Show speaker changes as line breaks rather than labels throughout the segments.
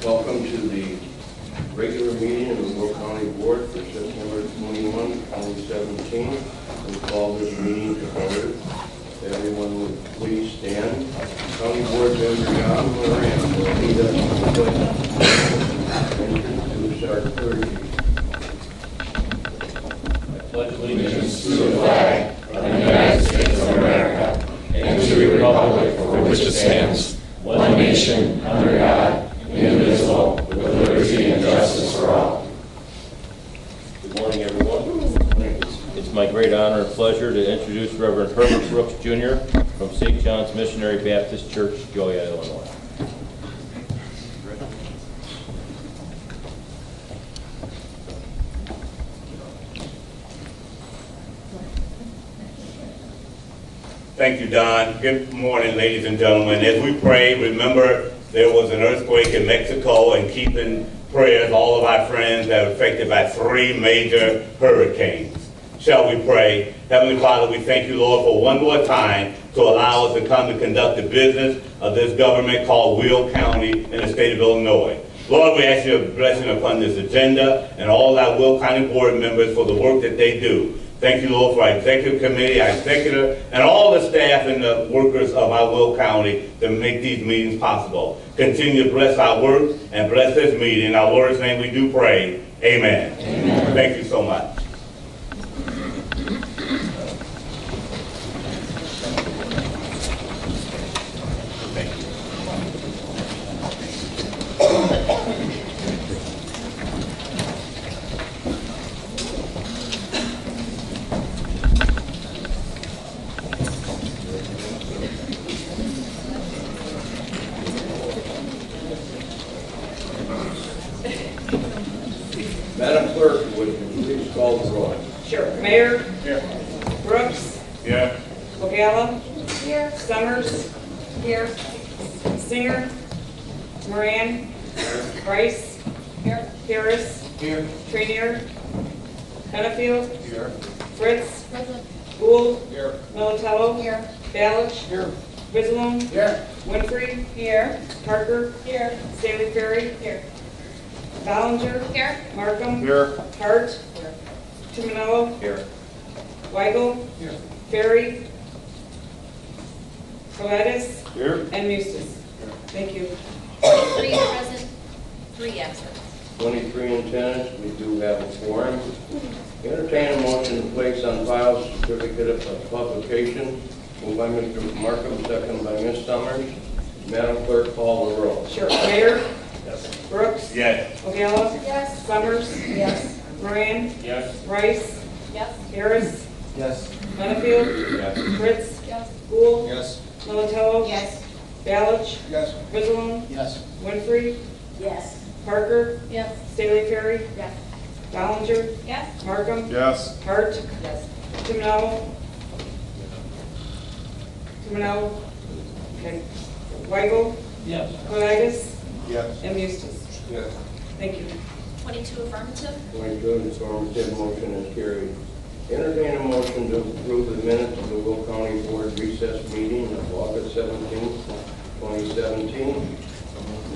Welcome to the regular meeting of the Will County Board for September 21, 2017. We call this meeting to order. If everyone would please stand. County Board Member John Moran will lead us in the pledge and introduce our clergy.
I pledge allegiance to the flag of the United States of America and to the republic for which it stands, one nation, under God, indivisible, with liberty and justice for all.
Good morning, everyone.
It's my great honor and pleasure to introduce Reverend Herbert Brooks, Jr. from St. John's Missionary Baptist Church, Joliet, Illinois.
Thank you, Don. Good morning, ladies and gentlemen. As we pray, remember there was an earthquake in Mexico, and keep in prayers all of our friends that were affected by 3 major hurricanes. Shall we pray? Heavenly Father, we thank you, Lord, for one more time to allow us to come to conduct the business of this government called Will County in the state of Illinois. Lord, we ask your blessing upon this agenda and all our Will County board members for the work that they do. Thank you, Lord, for our executive committee, our executive, and all the staff and the workers of our Will County to make these meetings possible. Continue to bless our work and bless this meeting. In our Lord's name we do pray. Amen. Amen. Thank you so much.
Madam Clerk, would you please call the roll?
Sure. Mayor?
Here.
Brooks?
Yeah.
Ogala? Here. Summers? Here. Singer? Moran? Here. Rice? Here. Harris?
Here.
Trainier? Hennefield?
Here.
Fritz? Gould?
Here.
Militello? Here. Balich?
Here.
Visalone?
Here.
Winfrey? Here. Parker? Here. Staley Ferry? Here. Ballinger? Here. Markham?
Here.
Hart? Here. Tumanello?
Here.
Weigel?
Here.
Ferry? Coletis?
Here.
And Mustis. Thank you.
3 present, 3 absent.
23 in attendance. We do have a quorum. Entertain a motion to place on file certificate of publication. Moved by Mr. Markham, second by Ms. Summers. Madam Clerk, call the roll.
Sure. Mayor?
Yes.
Brooks?
Yes.
Ogala?
Yes.
Summers?
Yes.
Moran?
Yes.
Rice?
Yes.
Harris?
Yes.
Hennefield?
Yes.
Fritz?
Yes.
Gould?
Yes.
Militello?
Yes.
Balich?
Yes.
Visalone?
Yes.
Winfrey?
Yes.
Parker?
Yes.
Staley Ferry?
Yes.
Ballinger?
Yes.
Markham?
Yes.
Hart?
Yes.
Tumanello? Tumanello? Okay. Weigel?
Yes.
Coletis?
Yes.
And Mustis.
Yes.
Thank you.
22 affirmative.
22, the affirmative motion is carried. Entertain a motion to approve the minutes of the Will County Board recess meeting of August 17, 2017.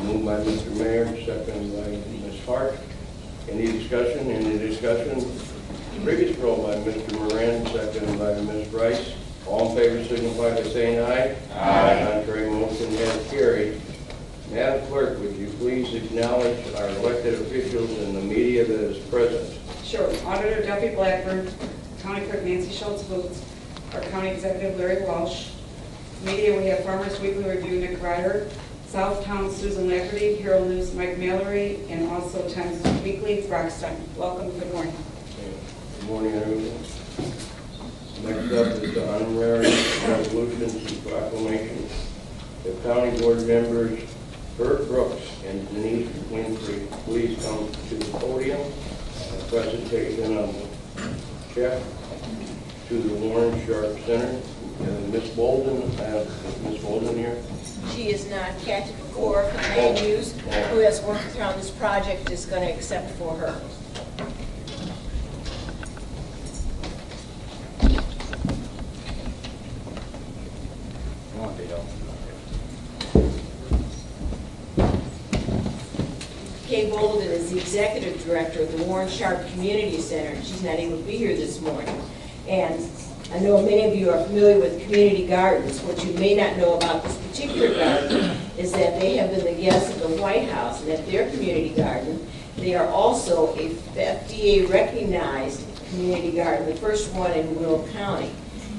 Moved by Mr. Mayor, second by Ms. Hart. Any discussion? Any discussion? Biggest roll by Mr. Moran, second by Ms. Rice. All in favor signify by saying aye. Aye. Contrary motion has carried. Madam Clerk, would you please acknowledge our elected officials and the media that is present?
Sure. Auditor Duffy Blackburn, County Clerk Nancy Schultz Boots, our County Executive Larry Walsh. Media, we have Farmers Weekly Review Nick Ryder, Southtown Susan Lafferty, Herald News Mike Mallory, and also Times Weekly Brockstein. Welcome, good morning.
Good morning, everyone. Next up is the honorary resolutions and proclamation. The county board members Bert Brooks and Denise Winfrey, please come to the podium. A presentation of the check to the Warren Sharp Center. Ms. Bolden, is Ms. Bolden here?
She is not. Kathy Pecor from Land Use, who has worked with her on this project, is going to accept for her. Kay Bolden is the executive director of the Warren Sharp Community Center. She's not able to be here this morning. And I know many of you are familiar with community gardens. What you may not know about this particular garden is that they have been the guests of the White House, and at their community garden, they are also a FDA-recognized community garden, the first one in Will County.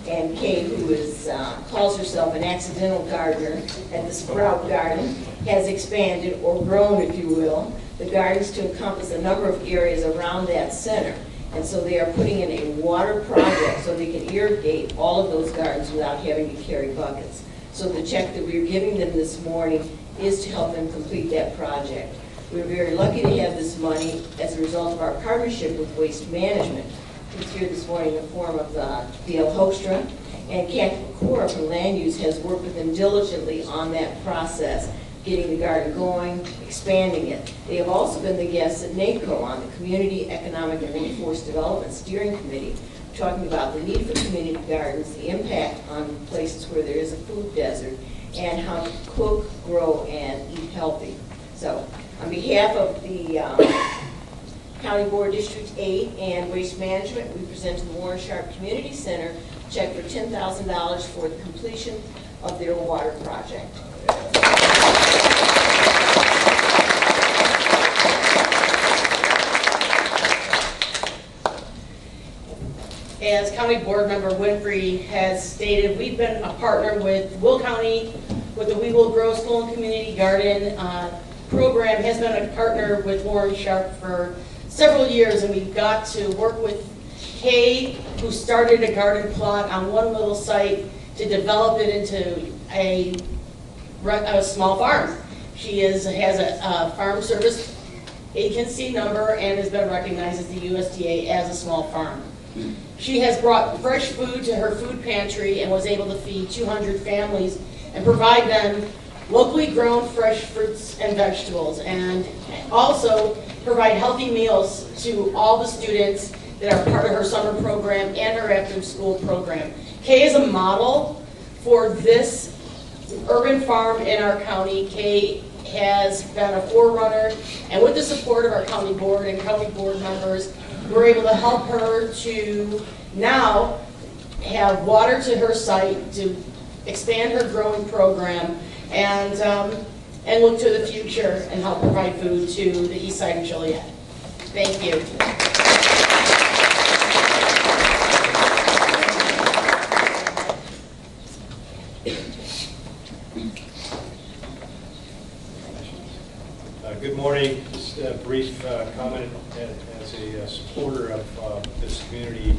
And Kay, who is, calls herself an accidental gardener at the Sprout Garden, has expanded, or grown, if you will, the gardens to encompass a number of areas around that center. And so they are putting in a water project so they can irrigate all of those gardens without having to carry buckets. So the check that we're giving them this morning is to help them complete that project. We're very lucky to have this money as a result of our partnership with Waste Management, who's here this morning in the form of D.L. Hoekstra, and Kathy Pecor from Land Use has worked with them diligently on that process, getting the garden going, expanding it. They have also been the guests at NACO on the Community Economic and Workforce Development Steering Committee, talking about the need for community gardens, the impact on places where there is a food desert, and how to cook, grow, and eat healthy. So, on behalf of the County Board District 8 and Waste Management, we present to the Warren Sharp Community Center a check for $10,000 for the completion of their water project.
As County Board Member Winfrey has stated, we've been a partner with Will County, with the We Will Grow School and Community Garden program, has been a partner with Warren Sharp for several years, and we've got to work with Kay, who started a garden plot on one little site to develop it into a small farm. She has a farm service agency number and has been recognized as the USDA as a small farm. She has brought fresh food to her food pantry and was able to feed 200 families and provide them locally grown fresh fruits and vegetables, and also provide healthy meals to all the students that are part of her summer program and her after-school program. Kay is a model for this urban farm in our county. Kay has been a forerunner, and with the support of our county board and county board members, we're able to help her to now have water to her site, to expand her growing program, and look to the future and help provide food to the east side of Joliet. Thank you.
Good morning. Just a brief comment as a supporter of this community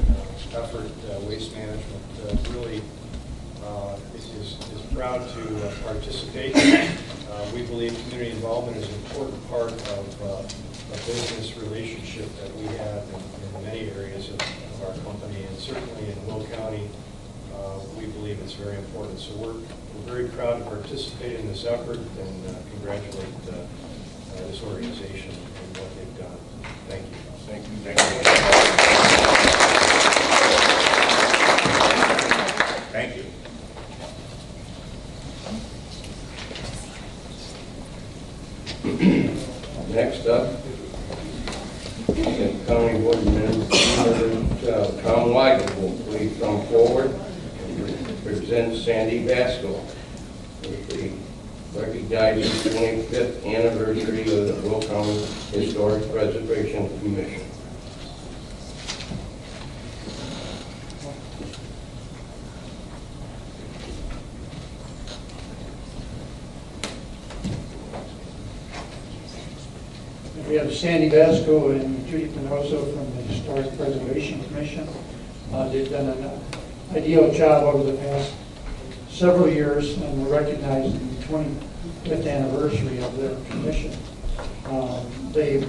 effort. Waste Management really is proud to participate. We believe community involvement is an important part of a business relationship that we have in many areas of our company, and certainly in Will County, we believe it's very important. So we're very proud to participate in this effort and congratulate this organization and what they've done. Thank you.
Thank you.
Thank you.
Next up, the county board member, Tom Weigel, will please come forward and present Sandy Vasco with the recognizing 25th anniversary of the Will County Historic Preservation Commission.
have Sandy Vasco and Judy Pinozo from the Historic Preservation Commission. They've done an ideal job over the past several years, and we're recognized in the 25th anniversary of their commission. They've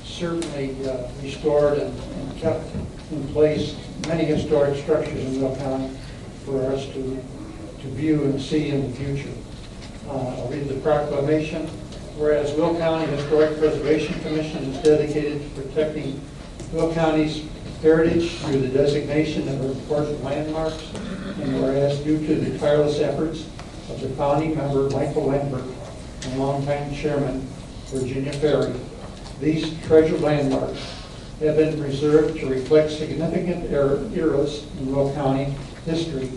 certainly restored and kept in place many historic structures in Will County for us to view and see in the future. I'll read the proclamation. Whereas Will County Historic Preservation Commission is dedicated to protecting Will County's heritage through the designation of important landmarks, and whereas due to the tireless efforts of the founding member Michael Lambert and longtime chairman Virginia Ferry, these treasured landmarks have been preserved to reflect significant eras in Will County history.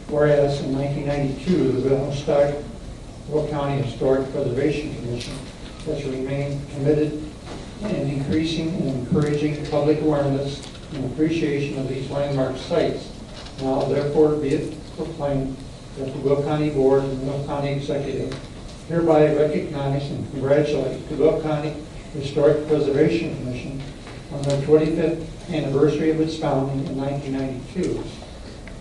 Whereas in 1992, the Will County Historic Preservation Commission has remained committed in increasing and encouraging public awareness and appreciation of these landmark sites. Now, therefore, be it proclaimed that the Will County Board and the Will County Executive hereby recognize and congratulate the Will County Historic Preservation Commission on the 25th anniversary of its founding in 1992.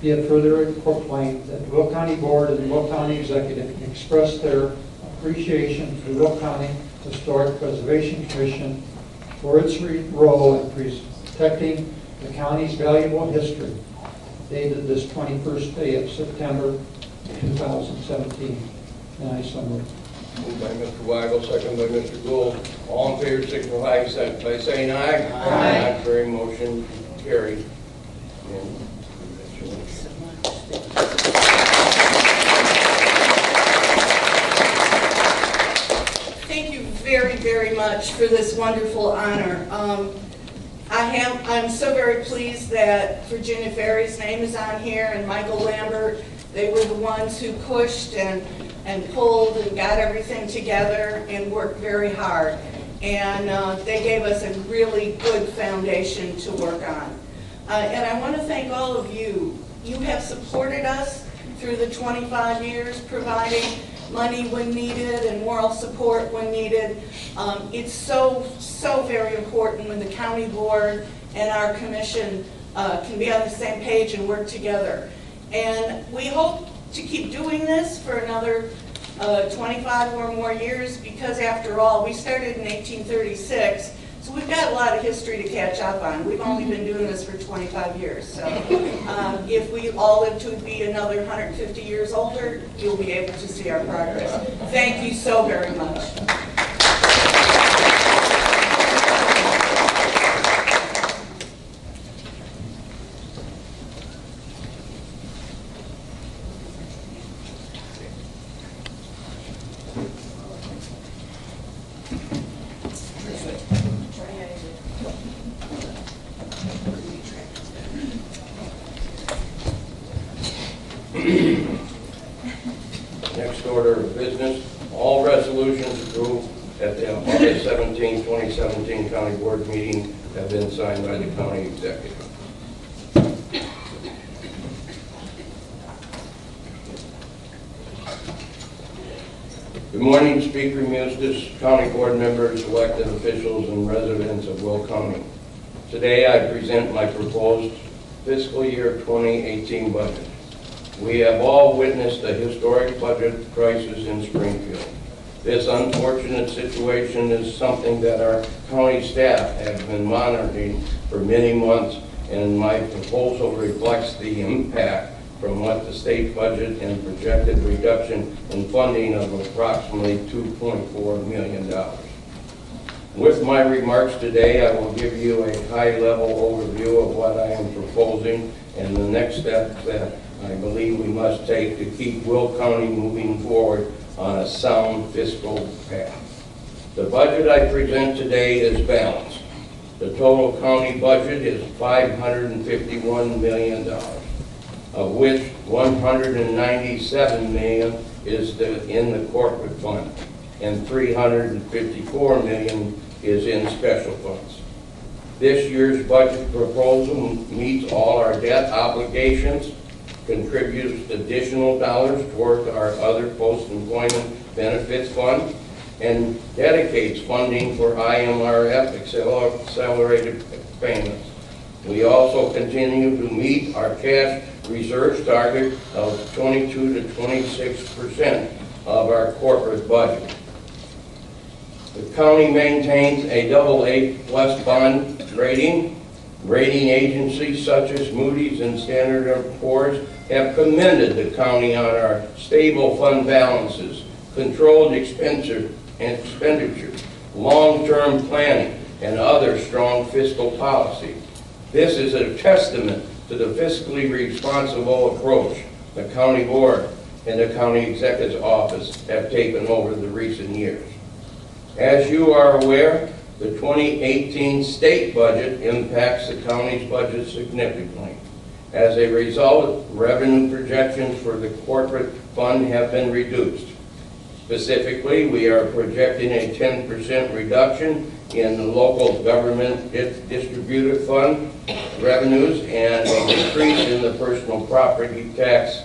Be it further proclaimed that the Will County Board and the Will County Executive express their appreciation to the Will County Historic Preservation Commission for its role in protecting the county's valuable history, dated this 21st day of September 2017. And I so move.
Moved by Mr. Weigel, second by Mr. Gould. All in favor, signify by saying aye. Aye. Contrary, motion carried. And
Thank you very, very much for this wonderful honor. I'm so very pleased that Virginia Ferry's name is on here and Michael Lambert. They were the ones who pushed and pulled and got everything together and worked very hard. And they gave us a really good foundation to work on. And I want to thank all of you. You have supported us through the 25 years, providing money when needed and moral support when needed. It's so very important when the county board and our commission can be on the same page and work together. And we hope to keep doing this for another 25 or more years, because after all, we started in 1836, so we've got a lot of history to catch up on. We've only been doing this for 25 years. So if we all live to be another 150 years older, you'll be able to see our progress. Thank you so very much.
next order of business, all resolutions approved at the August 17, 2017 County Board meeting have been signed by the County Executive. Good morning, Speaker Mustis, County Board members, elected officials, and residents of Will County. Today I present my proposed fiscal year 2018 budget. We have all witnessed a historic budget crisis in Springfield. This unfortunate situation is something that our county staff have been monitoring for many months, and my proposal reflects the impact from what the state budget and projected reduction in funding of approximately $2.4 million. With my remarks today, I will give you a high-level overview of what I am proposing and the next steps that I believe we must take to keep Will County moving forward on a sound fiscal path. The budget I present today is balanced. The total county budget is $551 million, of which $197 million is in the corporate fund and $354 million is in special funds. This year's budget proposal meets all our debt obligations, contributes additional dollars toward our other post-employment benefits fund, and dedicates funding for IMRF accelerated payments. We also continue to meet our cash reserves target of 22 to 26% of our corporate budget. The county maintains a AA+ bond rating. Rating agencies such as Moody's and Standard & Poor's have commended the county on our stable fund balances, controlled expenditure, long-term planning, and other strong fiscal policy. This is a testament to the fiscally responsible approach the county board and the county executive's office have taken over the recent years. As you are aware, the 2018 state budget impacts the county's budget significantly. As a result, revenue projections for the corporate fund have been reduced. Specifically, we are projecting a 10% reduction in the local government distributed fund revenues and a decrease in the personal property tax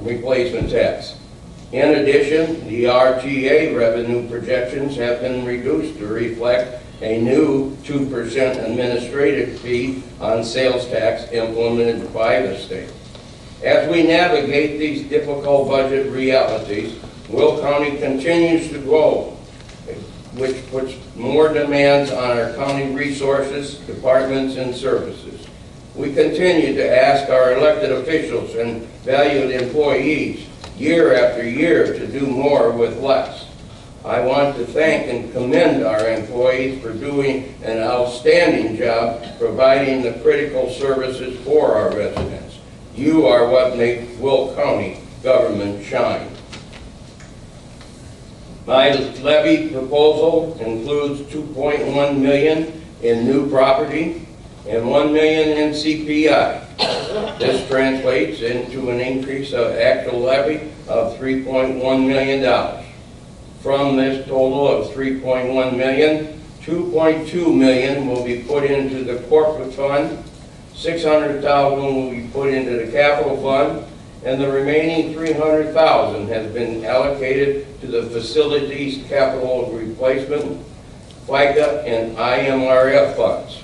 replacement tax. In addition, the RTA revenue projections have been reduced to reflect a new 2% administrative fee on sales tax implemented by the state. As we navigate these difficult budget realities, Will County continues to grow, which puts more demands on our county resources, departments, and services. We continue to ask our elected officials and valued employees year after year to do more with less. I want to thank and commend our employees for doing an outstanding job providing the critical services for our residents. You are what makes Will County government shine. My levy proposal includes $2.1 million in new property and $1 million in CPI. This translates into an increase of actual levy of $3.1 million. From this total of $3.1 million, $2.2 million will be put into the corporate fund, $600,000 will be put into the capital fund, and the remaining $300,000 has been allocated to the facilities capital replacement, FICA, and IMRF funds.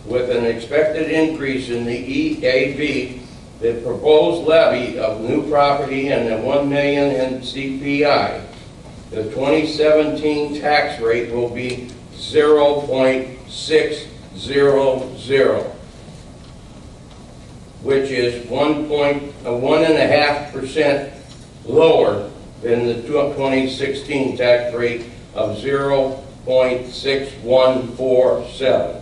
With an expected increase in the EAV, the proposed levy of new property and the $1 million in CPI, the 2017 tax rate will be 0.600, which is 1.5% lower than the 2016 tax rate of 0.6147.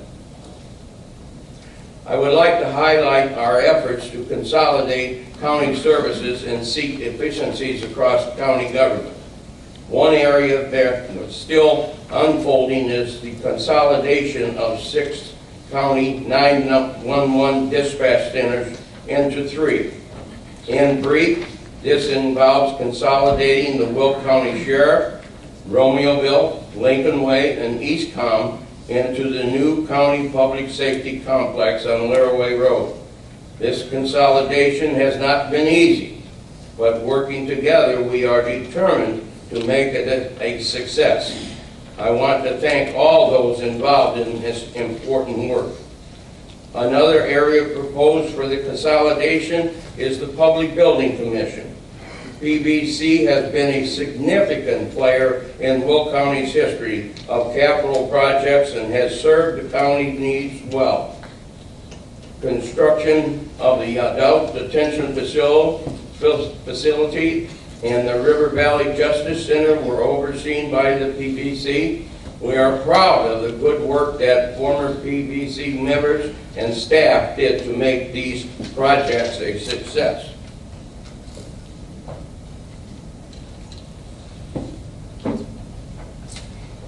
I would like to highlight our efforts to consolidate county services and seek efficiencies across county government. One area that is still unfolding is the consolidation of 6 county 911 dispatch centers into 3. In brief, this involves consolidating the Will County Sheriff, Romeoville, Lincoln Way, and Eastcom into the new county public safety complex on Laraway Road. This consolidation has not been easy, but working together we are determined to make it a success. I want to thank all those involved in this important work. Another area proposed for the consolidation is the Public Building Commission. PBC has been a significant player in Will County's history of capital projects and has served the county needs well. Construction of the adult detention facility and the River Valley Justice Center were overseen by the PBC. We are proud of the good work that former PBC members and staff did to make these projects a success.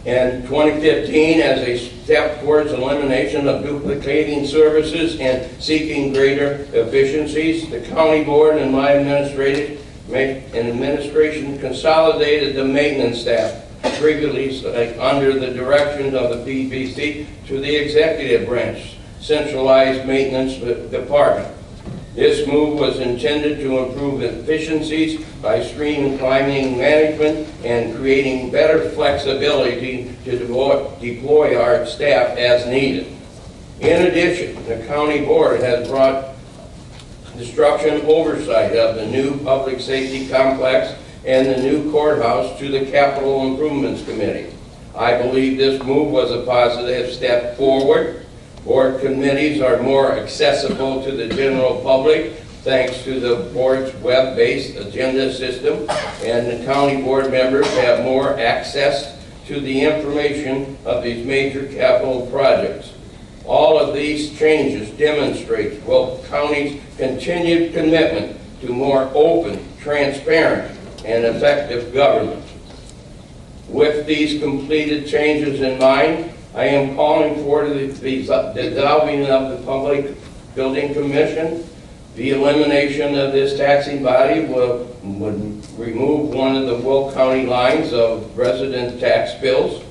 In 2015, as a step towards elimination of duplicating services and seeking greater efficiencies, the county board and my administration consolidated the maintenance staff previously under the direction of the PBC to the executive branch, centralized maintenance department. This move was intended to improve efficiencies by streamlining management and creating better flexibility to deploy our staff as needed. In addition, the county board has brought construction oversight of the new public safety complex and the new courthouse to the Capital Improvements Committee. I believe this move was a positive step forward. Board committees are more accessible to the general public thanks to the board's web-based agenda system, and the county board members have more access to the information of these major capital projects. All of these changes demonstrate Will County's continued commitment to more open, transparent, and effective government. With these completed changes in mind, I am calling for the dissolving of the Public Building Commission. The elimination of this taxing body would remove one of the Will County lines of resident tax bills.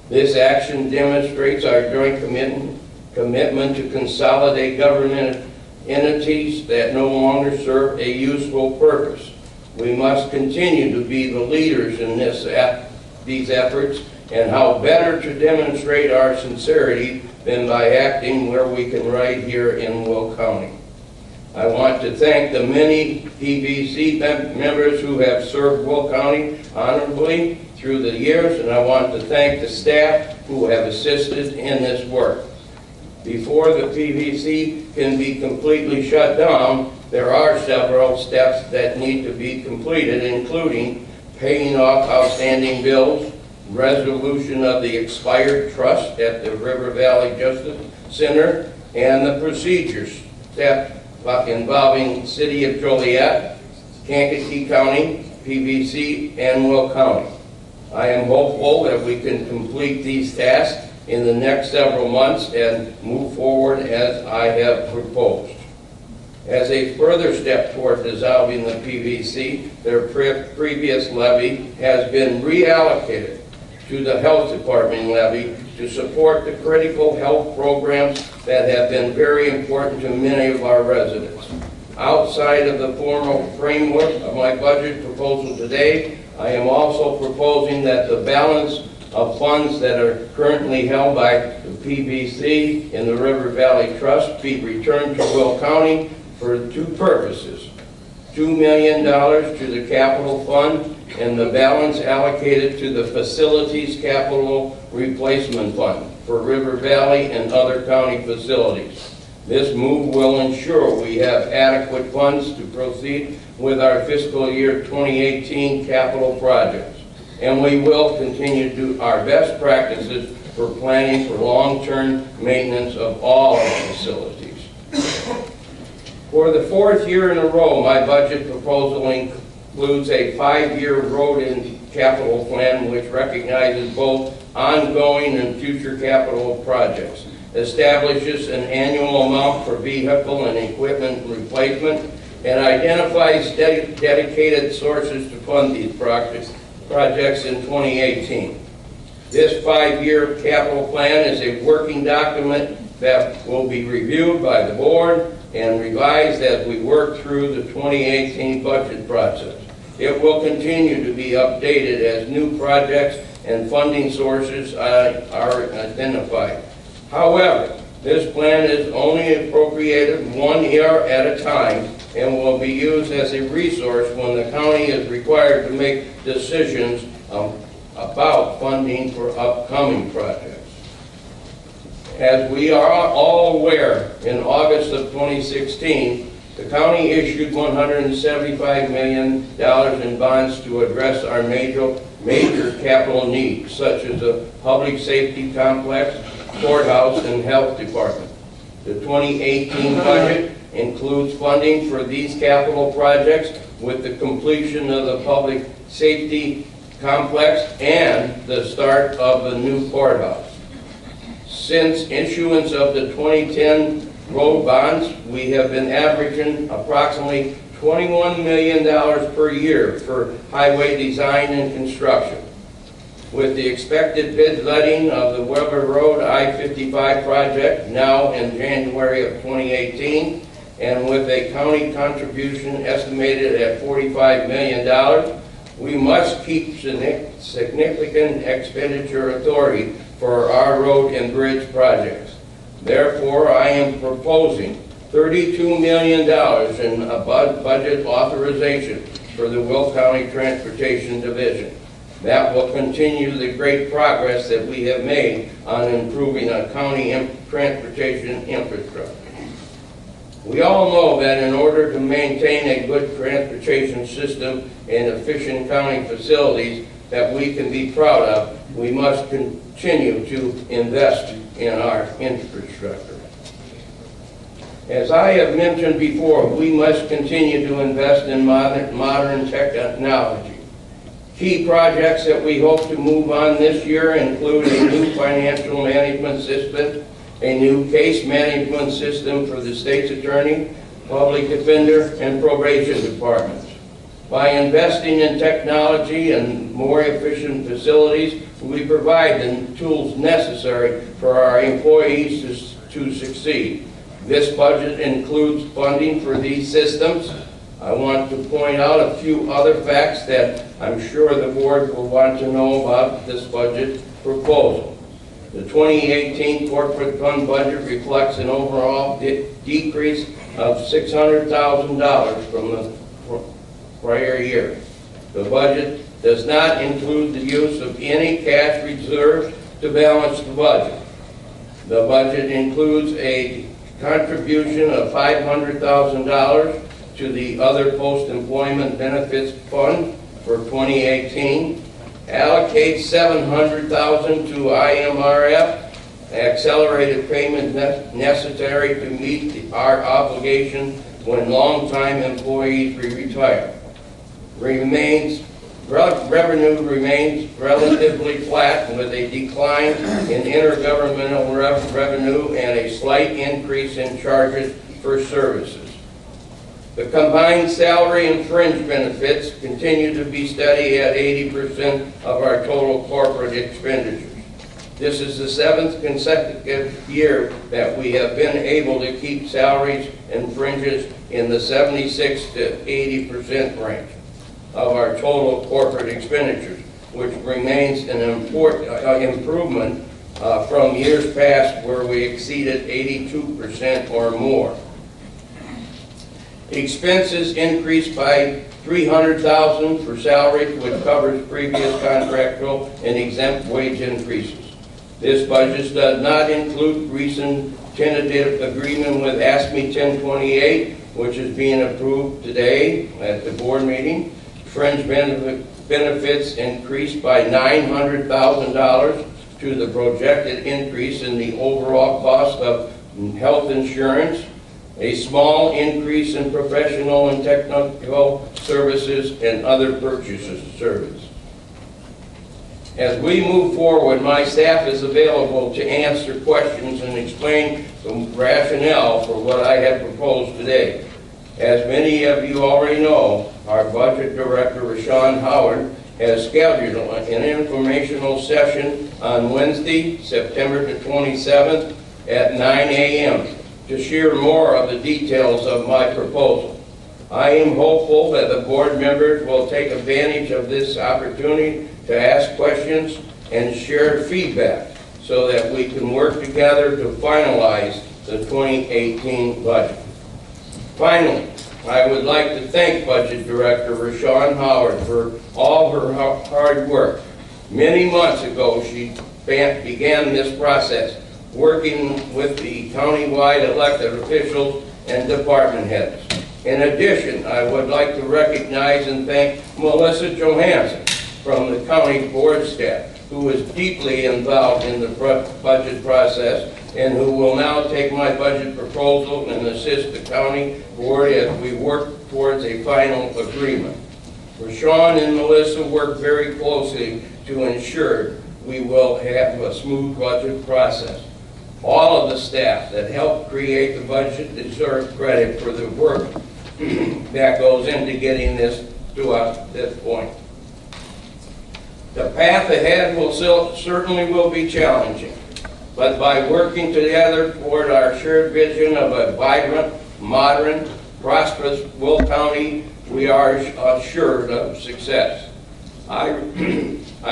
This action demonstrates our joint commitment to consolidate government entities that no longer serve a useful purpose. We must continue to be the leaders in these efforts, and how better to demonstrate our sincerity than by acting where we can right here in Will County. I want to thank the many PVC members who have served Will County honorably through the years, and I want to thank the staff who have assisted in this work. Before the PVC can be completely shut down, there are several steps that need to be completed, including paying off outstanding bills, resolution of the expired trust at the River Valley Justice Center, and the procedures step involving City of Joliet, Kankakee County, PVC, and Will County. I am hopeful that we can complete these tasks in the next several months and move forward as I have proposed. As a further step toward dissolving the PVC, their previous levy has been reallocated to the Health Department levy to support the critical health programs that have been very important to many of our residents. Outside of the formal framework of my budget proposal today, I am also proposing that the balance of funds that are currently held by the PVC in the River Valley Trust be returned to Will County for two purposes. $2 million to the capital fund and the balance allocated to the Facilities Capital Replacement Fund for River Valley and other county facilities. This move will ensure we have adequate funds to proceed with our fiscal year 2018 capital projects, and we will continue to do our best practices for planning for long-term maintenance of all our facilities. For the fourth year in a row, my budget proposal includes a 5-year road and capital plan which recognizes both ongoing and future capital projects, establishes an annual amount for vehicle and equipment replacement, and identifies dedicated sources to fund these projects in 2018. This 5-year capital plan is a working document that will be reviewed by the board and revised as we work through the 2018 budget process. It will continue to be updated as new projects and funding sources are identified. However, this plan is only appropriated 1 year at a time and will be used as a resource when the county is required to make decisions about funding for upcoming projects. As we are all aware, in August of 2016, the county issued $175 million in bonds to address our major capital needs, such as the public safety complex, courthouse, and health department. The 2018 budget includes funding for these capital projects with the completion of the public safety complex and the start of the new courthouse. Since issuance of the 2010 road bonds, we have been averaging approximately $21 million per year for highway design and construction. With the expected bid letting of the Weber Road I-55 project now in January of 2018, and with a county contribution estimated at $45 million, we must keep significant expenditure authority for our road and bridge projects. Therefore, I am proposing $32 million in a budget authorization for the Will County Transportation Division. That will continue the great progress that we have made on improving our county transportation infrastructure. We all know that in order to maintain a good transportation system and efficient county facilities that we can be proud of, we must continue to invest in our infrastructure. As I have mentioned before, we must continue to invest in modern technology. Key projects that we hope to move on this year include a new financial management system, a new case management system for the state's attorney, public defender, and probation departments. By investing in technology and more efficient facilities, we provide the tools necessary for our employees to succeed. This budget includes funding for these systems. I want to point out a few other facts that I'm sure the board will want to know about this budget proposal. The 2018 corporate fund budget reflects an overall decrease of $600,000 from the prior year. The budget does not include the use of any cash reserves to balance the budget. The budget includes a contribution of $500,000 to the other post-employment benefits fund for 2018, allocates $700,000 to IMRF, accelerated payment necessary to meet our obligation when long-time employees retire. Revenue remains relatively flat with a decline in intergovernmental revenue and a slight increase in charges for services. The combined salary and fringe benefits continue to be steady at 80% of our total corporate expenditures. This is the 7th consecutive year that we have been able to keep salaries and fringes in the 76 to 80% range of our total corporate expenditures, which remains an important improvement from years past where we exceeded 82% or more. Expenses increased by $300,000 for salaries, which covers previous contractual and exempt wage increases. This budget does not include recent tentative agreement with ASME 1028, which is being approved today at the board meeting. Fringe benefits increased by $900,000 to the projected increase in the overall cost of health insurance, a small increase in professional and technical services and other purchases service. As we move forward, my staff is available to answer questions and explain the rationale for what I have proposed today. As many of you already know, our budget director, Rashawn Howard, has scheduled an informational session on Wednesday, September the 27th at 9 a.m. to share more of the details of my proposal. I am hopeful that the board members will take advantage of this opportunity to ask questions and share feedback so that we can work together to finalize the 2018 budget. Finally, I would like to thank Budget Director Rashawn Howard for all her hard work. Many months ago, she began this process, working with the countywide elected officials and department heads. In addition, I would like to recognize and thank Melissa Johansson from the county board staff, who is deeply involved in the budget process and who will now take my budget proposal and assist the county board as we work towards a final agreement. Rashawn and Melissa work very closely to ensure we will have a smooth budget process. All of the staff that helped create the budget deserve credit for the work that goes into getting this to us this point. The path ahead certainly will be challenging, but by working together toward our shared vision of a vibrant, modern, prosperous Will County, we are assured of success. I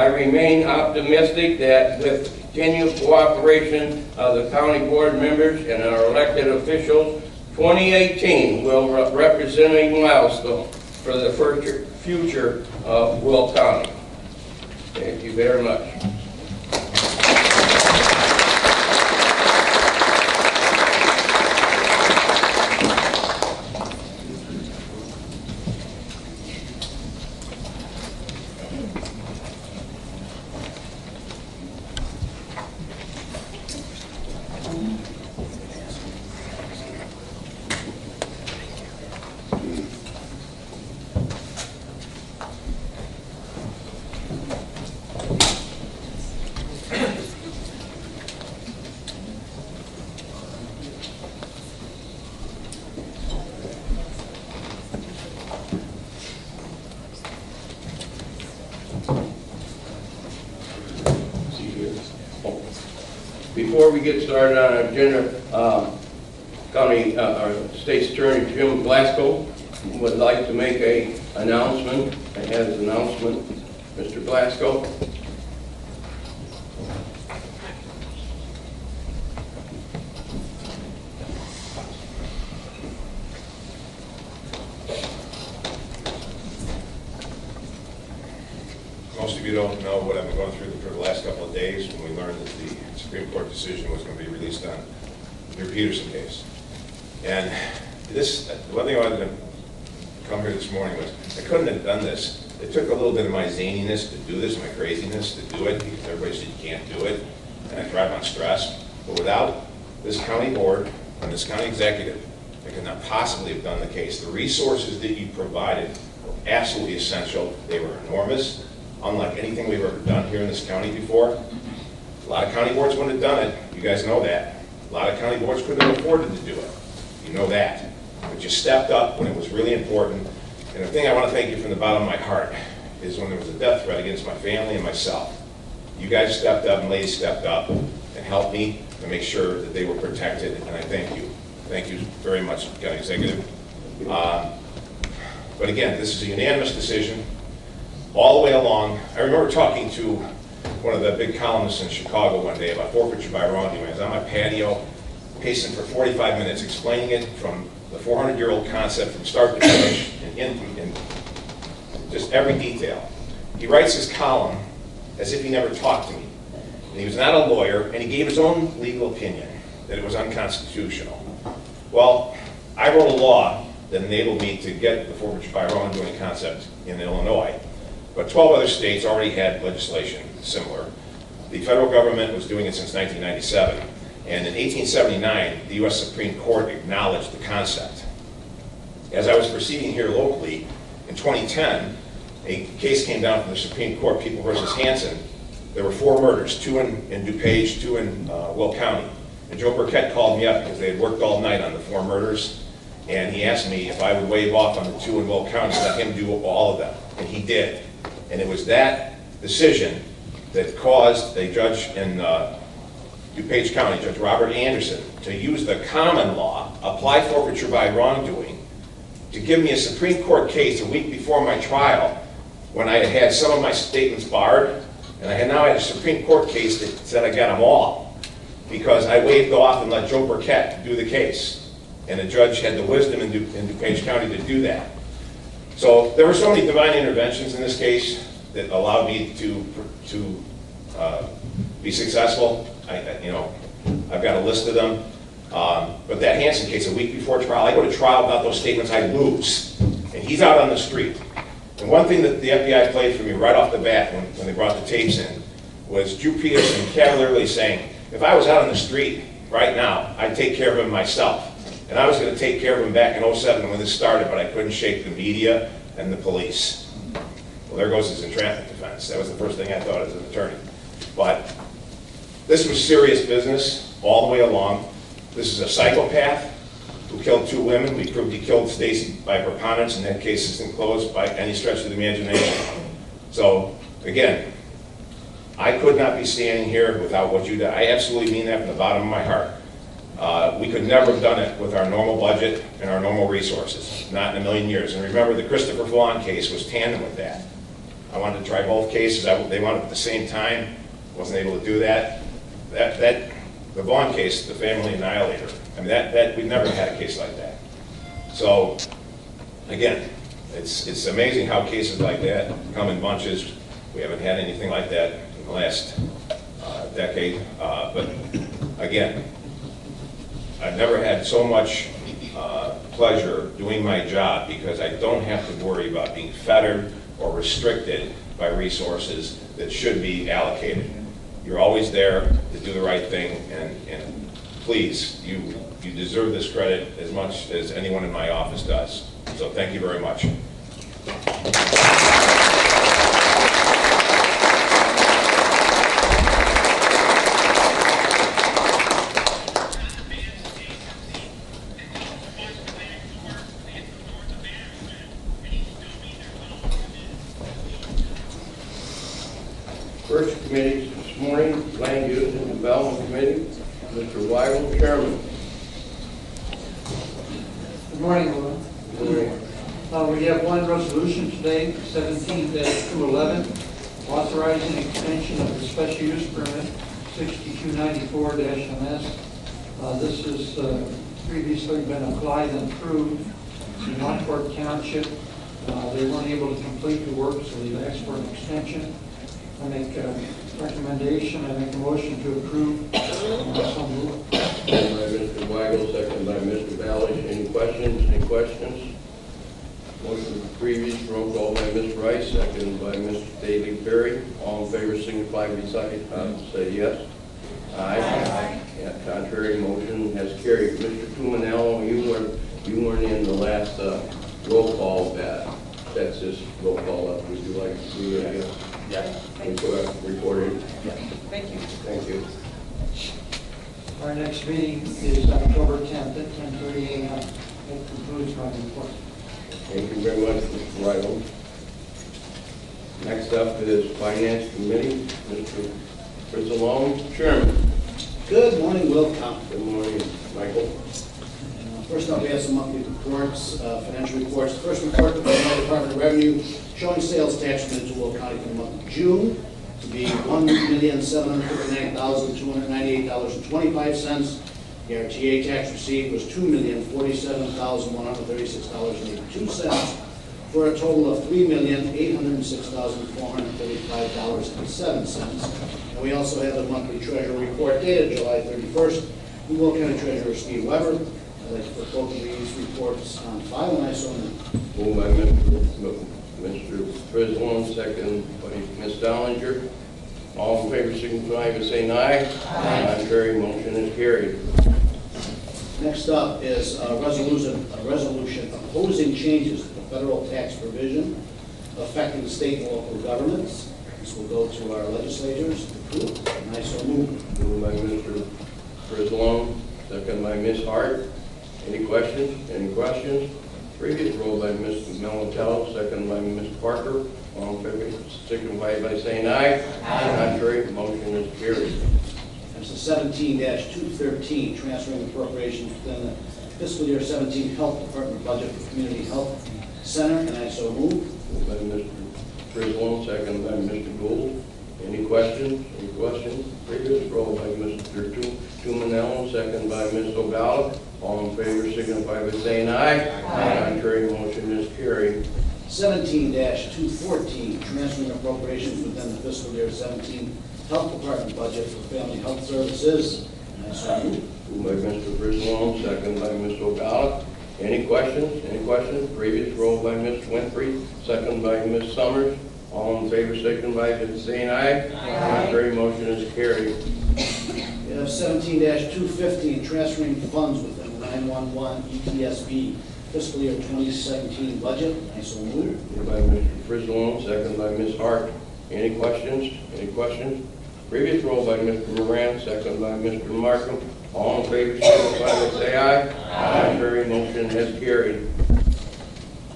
remain optimistic that with continued cooperation of the county board members and our elected officials, 2018 will represent a milestone for the future of Will County. Thank you very much. Before we get started on our agenda, our State's Attorney Jim Glasgow would like to make an announcement. And has an announcement, Mr. Glasgow.
Most of you don't know what I've been going through for the last couple of days when we learned that the Supreme Court decision was going to be released on your Peterson case. And one thing I wanted to come here this morning was, I couldn't have done this. It took a little bit of my zaniness to do this, my craziness to do it, because everybody said you can't do it, and I thrive on stress. But without this county board and this county executive, I could not possibly have done the case. The resources that you provided were absolutely essential. They were enormous, unlike anything we've ever done here in this county before. A lot of county boards wouldn't have done it. You guys know that. A lot of county boards couldn't have afforded to do it. You know that. But you stepped up when it was really important. And the thing I want to thank you from the bottom of my heart is when there was a death threat against my family and myself. You guys stepped up and ladies stepped up and helped me to make sure that they were protected, and I thank you. Thank you very much, County Executive. But again, this is a unanimous decision all the way along. I remember talking to one of the big columnists in Chicago one day about forfeiture by wrongdoing. I was on my patio, pacing for 45 minutes, explaining it from the 400-year-old concept from start to finish and in just every detail. He writes his column as if he never talked to me. And he was not a lawyer, and he gave his own legal opinion that it was unconstitutional. Well, I wrote a law that enabled me to get the forfeiture by wrongdoing concept in Illinois, but 12 other states already had legislation similar. The federal government was doing it since 1997, and in 1879, the U.S. Supreme Court acknowledged the concept. As I was proceeding here locally, in 2010, a case came down from the Supreme Court, People versus Hansen. There were 4 murders, 2 in DuPage, 2 in Will County. And Joe Burkett called me up because they had worked all night on the 4 murders, and he asked me if I would waive off on the 2 in Will County so let him do all of them, and he did. And it was that decision that caused a judge in DuPage County, Judge Robert Anderson, to use the common law, apply forfeiture by wrongdoing, to give me a Supreme Court case a week before my trial when I had had some of my statements barred, and I had now had a Supreme Court case that said I got them all, because I waived off and let Joe Burkett do the case. And the judge had the wisdom in DuPage County to do that. So there were so many divine interventions in this case that allowed me to be successful. I've got a list of them. But that Hansen case, a week before trial, I go to trial about those statements, I lose. And he's out on the street. And one thing that the FBI played for me right off the bat when they brought the tapes in was Drew Peterson cavalierly saying, if I was out on the street right now, I'd take care of him myself. And I was going to take care of him back in 2007 when this started, but I couldn't shake the media and the police. Well, there goes his entrapment defense. That was the first thing I thought as an attorney. But this was serious business all the way along. This is a psychopath who killed 2 women. We proved he killed Stacy by preponderance, and that case isn't closed by any stretch of the imagination. So, again, I could not be standing here without what you did. I absolutely mean that from the bottom of my heart. We could never have done it with our normal budget and our normal resources, not in a million years. And remember, the Christopher Vaughn case was tandem with that. I wanted to try both cases. They wanted at the same time. Wasn't able to do that. The Vaughn case, the family annihilator. I mean, we've never had a case like that. So, again, it's amazing how cases like that come in bunches. We haven't had anything like that in the last decade. But again, I've never had so much pleasure doing my job because I don't have to worry about being fettered or restricted by resources that should be allocated. You're always there to do the right thing, and please, you deserve this credit as much as anyone in my office does. So thank you very much.
First committee this morning, Land Use and Development Committee, Mr. Weigel, Chairman.
Good morning, Will.
Good morning.
We have one resolution today, 17-211, authorizing extension of the special use permit, 6294-MS. This has previously been applied and approved in Lockport Township. They weren't able to complete the work, so they've asked for an extension. I make a recommendation, I make a motion to approve. So moved.
By Mr. Weigel, second by Mr. Balish. Any questions? Any questions? Motion previous, roll call by Ms. Rice, second by Mr. Daley Perry. All in favor signify by say yes. Aye. Yeah, contrary motion has carried. Mr. Tumanello, you weren't in the last roll call that's this roll call up. Would you like to do that?
Yeah.
Recorded.
Yeah. Thank you.
Thank you.
Our next meeting is October 10th at 10:30 a.m. That concludes my report.
Thank you very much, Mr. Weigel. Next up is Finance Committee, Mr. Frizzalone, Chairman.
Good morning, Will County.
Good morning, Michael.
First up, we have some monthly reports, financial reports. The first report from the Illinois Department of Revenue showing sales tax remitted to Will County for the month of June to be $1,759,298.25. The RTA tax received was $2,047,136.82 for a total of $3,806,435.07. And we also have the monthly treasurer report dated July 31st from Will County Treasurer Steve Weber. I'd like to put both of these reports on file, and I so move.
Moved by Mr. Frizzalone, second by Ms. Dollinger. All in favor signify by saying aye. Aye. Contrary motion is carried.
Next up is a resolution opposing changes to the federal tax provision affecting state and local governments. This will go to our legislators to approve, and I so move.
Moved by Mr. Frizzalone, second by Ms. Hart. Any questions? Any questions? Previous roll by Mr. Melatello, second by Mr. Parker. All in favor signify by saying aye. Aye. Contrary motion is carried.
That's the 17-213, transferring appropriations within the fiscal year 17 Health Department budget for Community Health Center, and I so move.
Moved by Mr. Frizzalone, second by Mr. Gould. Any questions? Any questions? Previous roll by Mr. Tumanello, second by Ms. O'Gala. All in favor signify by saying aye. Aye. Contrary motion is carried.
17-214, transferring appropriations within the fiscal year 17 Health Department budget for Family Health Services, and I so move.
Moved by Mr. Frizzalone, second by Ms. O'Gala. Any questions? Any questions? Previous roll by Ms. Winfrey, second by Ms. Summers. All in favor signify by saying aye. Aye. Contrary motion is carried.
We have 17-215, transferring funds within the 911 ETSB fiscal year 2017 budget, and I so move.
Moved by Mr. Frizzalone, second by Ms. Hart. Any questions? Any questions? Previous roll by Mr. Moran, second by Mr. Markham. All in favor signify by say aye. Aye. Contrary motion has carried.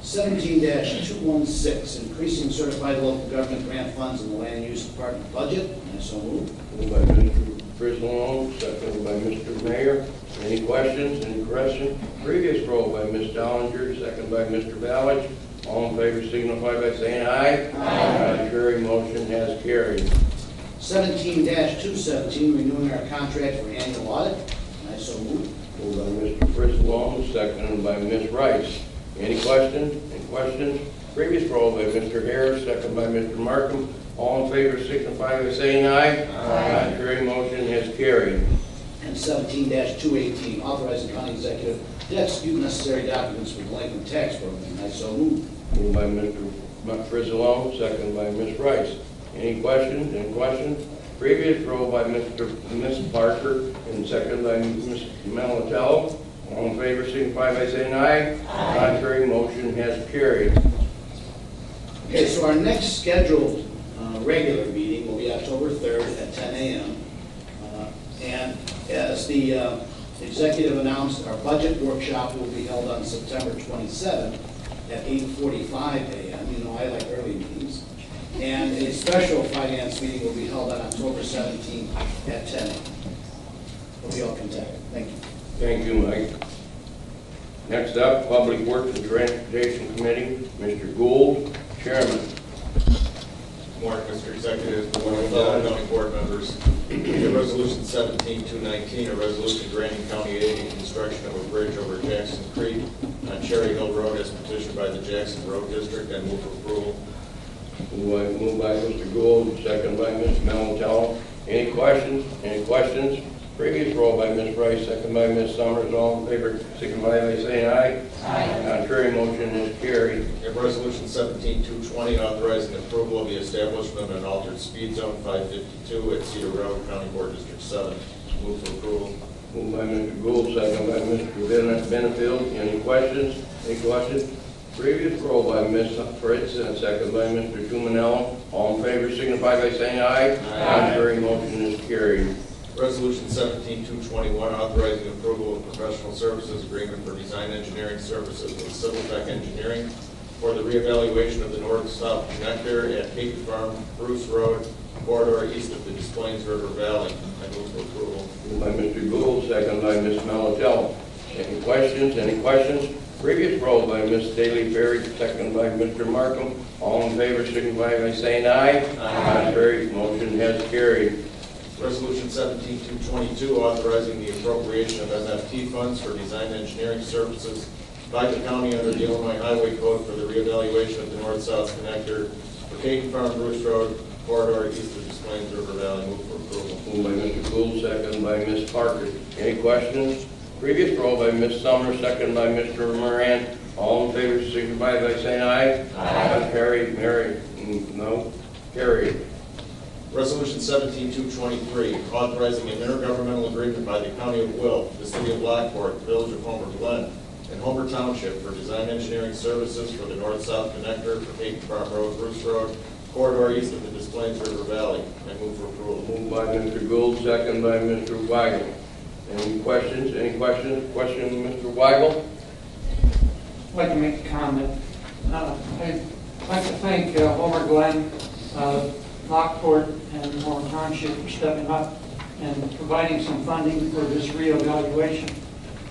17-216, increasing certified local government grant funds in the Land Use Department budget, and I so move.
Moved by Mr. Frizzalone, second by Mr. Mayor. Any questions? Any questions? Previous roll by Ms. Dollinger, second by Mr. Ballage. All in favor signify by saying aye. Aye. Contrary, motion has carried.
17-217, renewing our contract for annual audit. I so move.
Moved by Mr. Frislow, seconded by Ms. Rice. Any questions? Any questions? Previous roll by Mr. Harris, second by Mr. Markham. All in favor signify by saying aye. Aye. Contrary, motion has carried.
And 17-218, authorizing county executive to execute necessary documents for delinquent tax program. I so move.
Moved by Mr. Frislow, second by Ms. Rice. Any questions? Any questions? Previous roll by Ms. Parker and second by Ms. Melatello. All in favor signify by saying aye. Aye. Contrary, motion has carried.
Okay, so our next scheduled regular meeting will be October 3rd at 10 a.m. And as the executive announced, our budget workshop will be held on September 27th at 8:45 a.m. You know, I like early meetings. And a special finance meeting will be held on October 17th at 10 a.m. We'll be all contacted. Thank you.
Thank you, Mike. Next up, Public Works and Transportation Committee, Mr. Gould, Chairman.
Good morning, Mr. Executive. Good morning, fellow county board members. Resolution 17-219, a resolution granting county aid in construction of a bridge over Jackson Creek on Cherry Hill Road as petitioned by the Jackson Road District, and move for approval.
Moved by Mr. Gould, second by Ms. Melatello. Any questions? Any questions? Previous roll by Ms. Rice, second by Ms. Summers. All in favor signify by saying aye. Aye. Contrary, motion is carried.
And resolution 17-220, authorizing approval of the establishment of an altered speed zone 552 at Cedar Road, County Board District 7. Move for approval.
Moved by Mr. Gould, second by Mr. Benefield. Any questions? Any questions? Previous roll by Ms. Fritz and second by Mr. Tumanello. All in favor signify by saying aye. Aye. Contrary, motion is carried.
Resolution 17-221, authorizing approval of professional services agreement for design engineering services with Civil Tech Engineering for the reevaluation of the north-south connector at Peyton Farm, Bruce Road, corridor east of the Des Plaines River Valley. I move for approval.
Moved by Mr. Gould, second by Ms. Melatello. Any questions? Any questions? Previous roll by Ms. Daly Perry, second by Mr. Markham. All in favor signify by saying aye. Aye. Contrary, motion has carried.
Resolution 17-222, authorizing the appropriation of MFT funds for design engineering services by the county under the Illinois Highway Code for the reevaluation of the north-south connector for Peyton Farm, Bruce Road, corridor east of Des Plaines River Valley. Move for approval.
Moved by Mr. Gould, second by Ms. Parker. Any questions? Previous roll by Ms. Summer, second by Mr. Moran. All in favor signify by saying aye. Aye. Carried. No. Carried.
Resolution 17-223, authorizing an intergovernmental agreement by the County of Will, the City of Lockport, Village of Homer Glen, and Homer Township for design engineering services for the north-south connector for Peyton Farm Road, Bruce Road, corridor east of the Des Plaines River Valley. I move for approval.
Moved by Mr. Gould, second by Mr. Weigel. Any questions? Any questions? Question, Mr. Weigel?
I'd like to make a comment. I'd like to thank Homer Glen, Lockport, and Homer Township for stepping up and providing some funding for this reevaluation.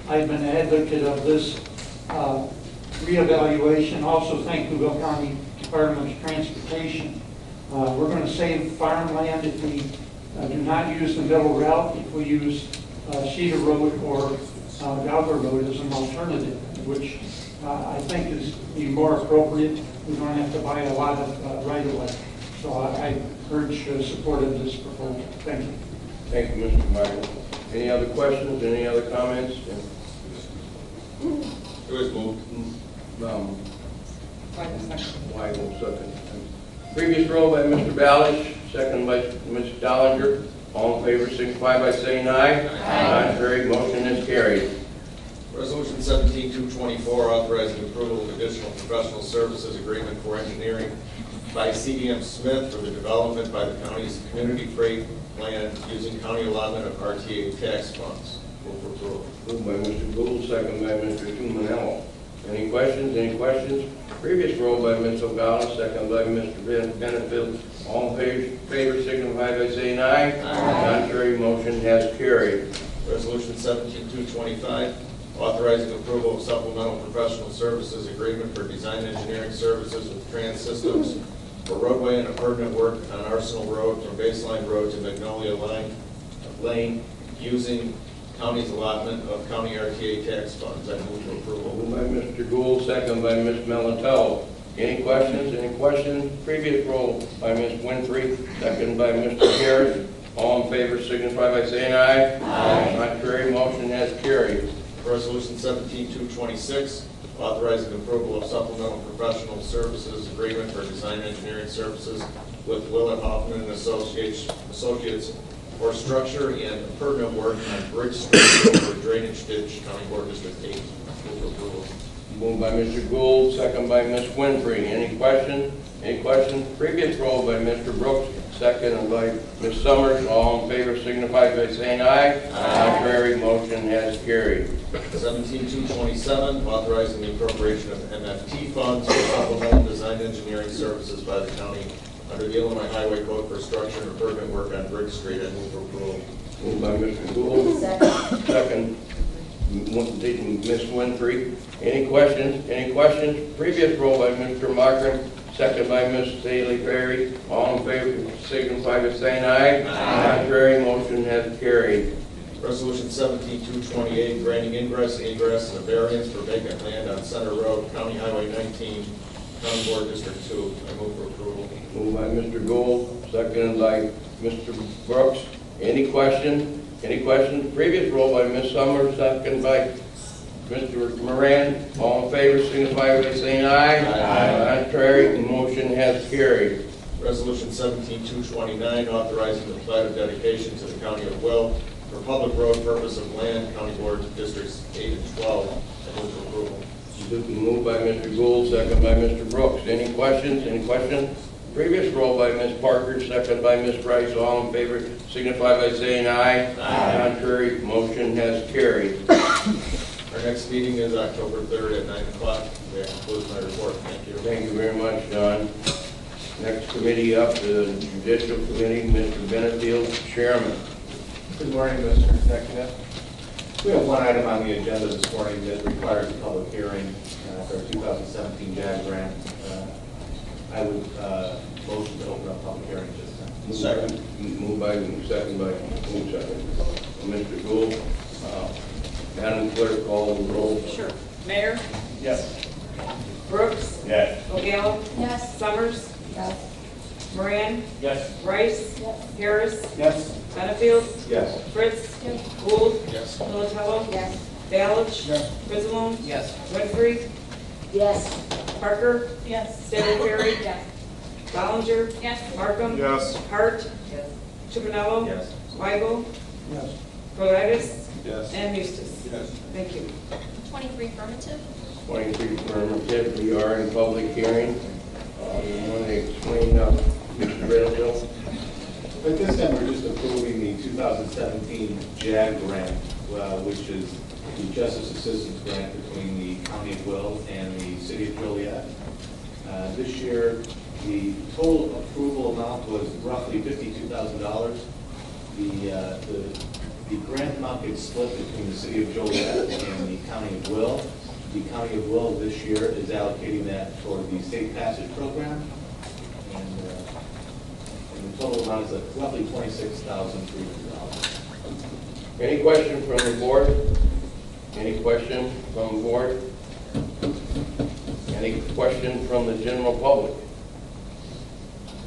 I've been an advocate of this reevaluation. Also thank the Will County Department of Transportation. We're going to save farmland if we do not use the middle route, if we use Cedar Road or Galva Road as an alternative, which I think is be more appropriate. We don't have to buy a lot of right-of-way. So I urge support of this proposal. Thank you.
Thank you, Mr. Michael. Any other questions? Any other comments?
It was moved.
Weigel, second. Previous roll by Mr. Balish, second by Ms. Dollinger. All in favor signify by saying aye. Aye. Contrary, motion is carried.
Resolution 17-224, authorizing approval of additional professional services agreement for engineering by CDM Smith for the development by the county's community freight plan using county allotment of RTA tax funds. Move for approval.
Moved by Mr. Gould, second by Mr. Tumanello. Any questions? Any questions? Previous roll by Ms. O'Gallagher, second by Mr. Benefield. All in favor signify by saying aye. Aye. Contrary, motion has carried.
Resolution 17225, authorizing approval of supplemental professional services agreement for design engineering services with Trans Systems for roadway and appurtenant work on Arsenal Road from Baseline Road to Magnolia Lane using county's allotment of county RTA tax funds. I move for approval.
Moved by Mr. Gould, second by Ms. Melatello. Any questions? Any questions? Previous roll by Ms. Winfrey, second by Mr. Harris. All in favor signify by saying aye. Aye. Contrary, motion has carried.
Resolution 17226, authorizing approval of supplemental professional services agreement for design engineering services with Willett Hoffman and Associates for structure and appurtenant work on Bridge Street for drainage ditch, County Board District 8. Move for approval.
Moved by Mr. Gould, second by Ms. Winfrey. Any questions? Any questions? Previous roll by Mr. Brooks, second by Ms. Summers. All in favor signify by saying aye. Aye. Contrary, motion has carried.
17227, authorizing the appropriation of MFT funds for supplemental design engineering services by the county under the Illinois Highway Code for structure and appurtenant work on Bridge Street. I move for approval.
Moved by Mr. Gould. Second. Ms. Winfrey. Any questions? Any questions? Previous roll by Mr. Markham, second by Ms. Staley Perry. All in favor signify by saying aye. Aye. Contrary, motion has carried.
Resolution 17228, granting ingress, egress, and a variance for vacant land on Center Road, County Highway 19, County Board District 2. I move for approval.
Moved by Mr. Gould, seconded by Mr. Brooks. Any question? Any questions? Previous roll by Ms. Summers, second by Mr. Moran. All in favor signify by saying aye. Aye. Contrary, motion has carried.
Resolution 17229, authorizing the plat of dedication to the County of Will for public road purpose of land, County Board Districts 8 and 12. I move for approval.
Moved by Mr. Gould, second by Mr. Brooks. Any questions? Any questions? Previous roll by Ms. Parker, second by Ms. Rice. All in favor signify by saying aye. Aye. Contrary, motion has carried.
Our next meeting is October 3rd at 9 o'clock. That concludes my report. Thank you.
Thank you very much, John. Next committee up, the Judicial Committee, Mr. Benefield, Chairman.
Good morning, Mr. Executive. We have one item on the agenda this morning that requires a public hearing for our 2017 JAG grant. I would motion to open up public hearing this time.
Second. Moved by, second by, Mr. Gould. Madam Clerk, call the roll.
Sure. Mayor?
Yes.
Brooks?
Yes.
O'Gallagher?
Yes.
Summers?
Yes.
Moran?
Yes.
Rice?
Yes.
Harris?
Yes.
Benefield?
Yes.
Fritz?
Yes.
Gould?
Yes.
Militello?
Yes.
Balich?
Yes.
Griswold?
Yes.
Winfrey?
Yes.
Parker?
Yes.
Stanley Perry?
Yes.
Ballinger?
Yes.
Markham?
Yes.
Hart?
Yes.
Chivinello?
Yes.
Weigel?
Yes.
Colitis?
Yes.
And Eustace?
Yes.
Thank you.
23 affirmative.
23 affirmative. We are in public hearing. You want to explain, Mr. Riddle?
At this time, we're just approving the 2017 JAG grant, which is the Justice Assistance Grant between the County of Will and the City of Joliet. This year, the total approval amount was roughly $52,000. The grant amount gets split between the City of Joliet and the County of Will. The County of Will this year is allocating that toward the State Passage Program. And the total amount is roughly $26,300.
Any question from the board? Any question from the board? Any question from the general public?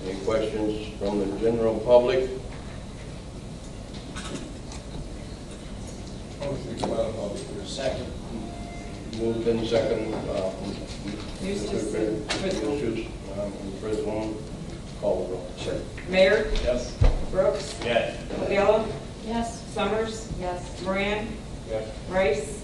Any questions from the general public?
Second.
Moved in second.
Eustace and Griswold.
Griswold, call the roll.
Sure. Mayor?
Yes.
Brooks?
Yes.
O'Gallagher?
Yes.
Summers?
Yes.
Moran?
Yes.
Rice?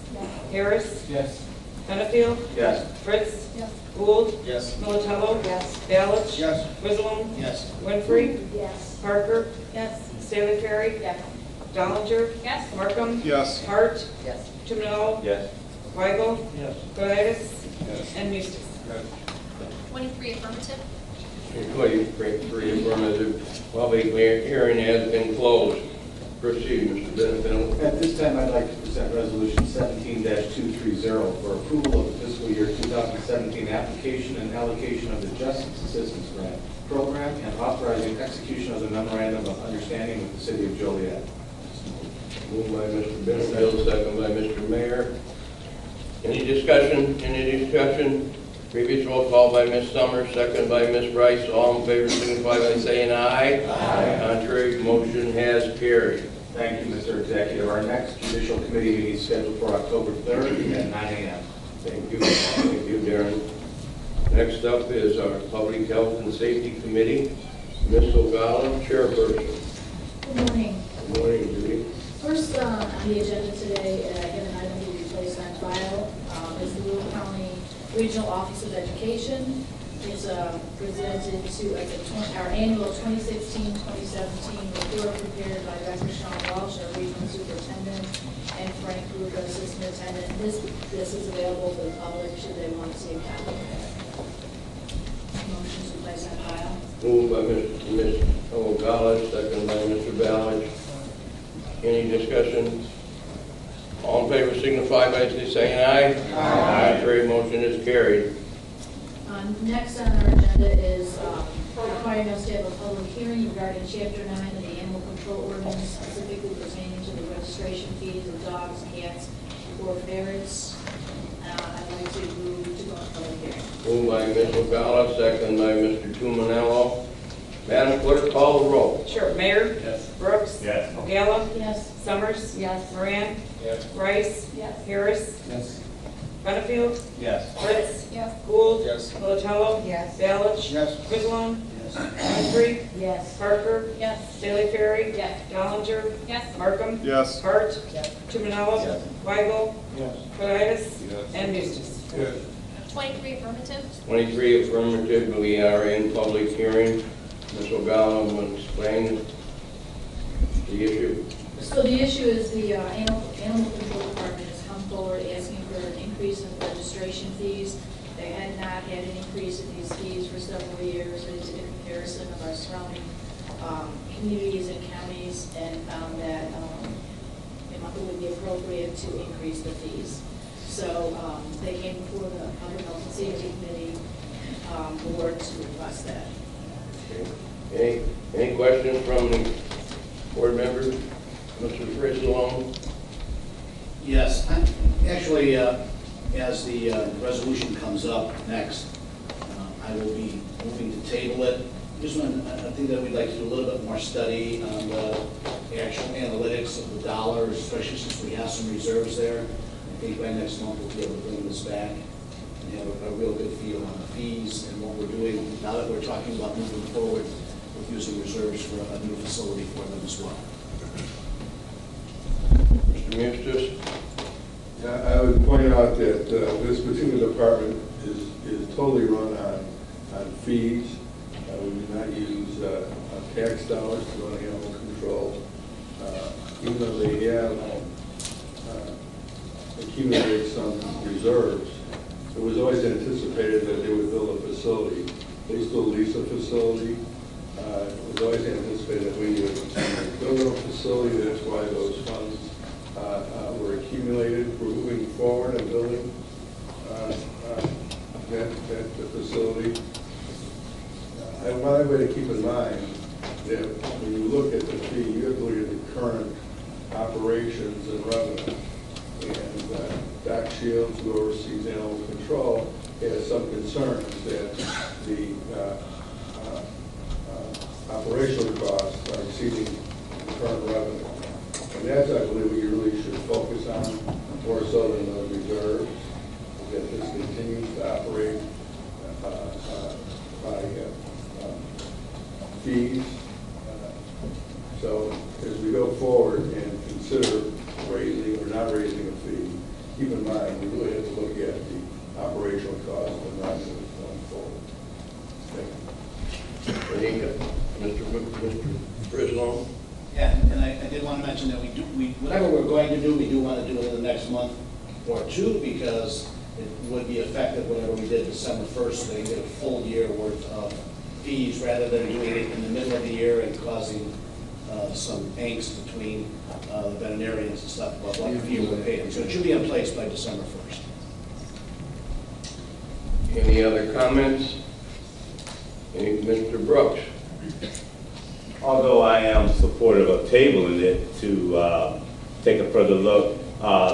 Harris?
Yes.
Benefield?
Yes.
Fritz?
Yes.
Gould?
Yes.
Militello?
Yes.
Balich?
Yes.
Griswold?
Yes.
Winfrey?
Yes.
Parker?
Yes.
Stanley Perry?
Yes.
Ballinger?
Yes.
Markham?
Yes.
Hart?
Yes.
Chivinello?
Yes.
Weigel?
Yes.
Colitis?
Yes.
And Eustace?
23 affirmative.
Three affirmative. Public hearing has been closed. Proceed, Mr. Benfield.
At this time, I'd like to present Resolution 17-230 for approval of the fiscal year 2017 application and allocation of the Justice Assistance Grant Program and authorizing execution of the memorandum of understanding with the City of Joliet.
Moved by Mr. Benfield, second by Mr. Mayor. Any discussion? Any discussion? Previous roll call by Ms. Summers, second by Ms. Rice. All in favor signify by saying aye. Aye. Contrary, motion has carried.
Thank you, Mr. Executive. Our next judicial committee meeting is scheduled for October 3rd at 9 a.m.
Thank you. Thank you, Darren. Next up is our Public Health and Safety Committee. Ms. Ogala, chairperson.
Good morning.
Good morning, Judy.
First on the agenda today, again, an item to be placed on file is the Will County Regional Office of Education. It's presented to our annual 2016-2017 report prepared by Dr. Sean Walsh, our regional superintendent, and Frank Luca, assistant attendant. This is available to the public should they want to see a copy of it. Motion to place on file.
Moved by Ms. Ogala, second by Mr. Ballard. Any discussion? All in favor signify by saying aye. Aye. Contrary, motion is carried.
Next on our agenda is requiring us to have a public hearing regarding Chapter 9 of the Animal Control Ordinance, specifically pertaining to the registration fees of dogs, cats, or ferrets. I'd like to move to go to public hearing.
Moved by Ms. Ogala, second by Mr. Tumanello. Madam Clerk, call the roll.
Sure. Mayor?
Yes.
Brooks?
Yes.
Ogala?
Yes.
Summers?
Yes.
Moran?
Yes.
Rice?
Yes.
Harris?
Yes.
Benefield?
Yes.
Fritz?
Yes.
Gould?
Yes.
Militello?
Yes.
Balich?
Yes.
Quizlon?
Yes.
Winfrey?
Yes.
Parker?
Yes.
Staley Ferry?
Yes.
Ballinger?
Yes.
Markham?
Yes.
Hart?
Yes.
Tumanello?
Yes.
Weigel?
Yes.
Conitis?
Yes.
And Eustace.
Yes.
23 affirmative.
23 affirmative. We are in public hearing. Ms. Ogala will explain the issue.
So the issue is the Animal Control Department has come forward asking for an increase in registration fees. They had not had an increase in these fees for several years. They did a comparison of our surrounding communities and counties and found that it would be appropriate to increase the fees. So they came before the Public Health and Safety Committee board to request that.
Okay. Any questions from the board members? Mr. Frizzlone?
Yes, actually, as the resolution comes up next, I will be moving to table it. Just one, I think that we'd like to do a little bit more study on the actual analytics of the dollars, especially since we have some reserves there. I think by next month we'll be able to bring this back and have a real good feel on the fees and what we're doing now that we're talking about moving forward with using reserves for a new facility for them as well.
Mr. Eustace?
I would point out that this particular department is totally run on fees. We do not use tax dollars to run animal control. Even though they have accumulated some reserves, it was always anticipated that they would build a facility. They still lease a facility. It was always anticipated that we would build a facility. That's why those funds were accumulated. We're moving forward and building that facility. I want everybody to keep in mind that when you look at the fee, you have to look at the current operations and revenue. And Doc Shields, who oversees animal control, has some concerns that the operational costs are exceeding the current revenue. And that's, I believe, what you really should focus on, more so than the reserves, that this continues to operate by fees. So as we go forward and consider raising or not raising a fee, keep in mind, we really have to look at the operational costs and revenue going forward. Thank you. Mr. Frizzlone?
Yeah, and I did want to mention that whatever we're going to do, we do want to do it in the next month or two, because it would be effective whatever we did December 1st, so they get a full year worth of fees rather than doing it in the middle of the year and causing some angst between the veterinarians and stuff about what fee we're paying. So it should be in place by December 1st.
Any other comments? Mr. Brooks?
Although I am supportive of tabling it to take a further look,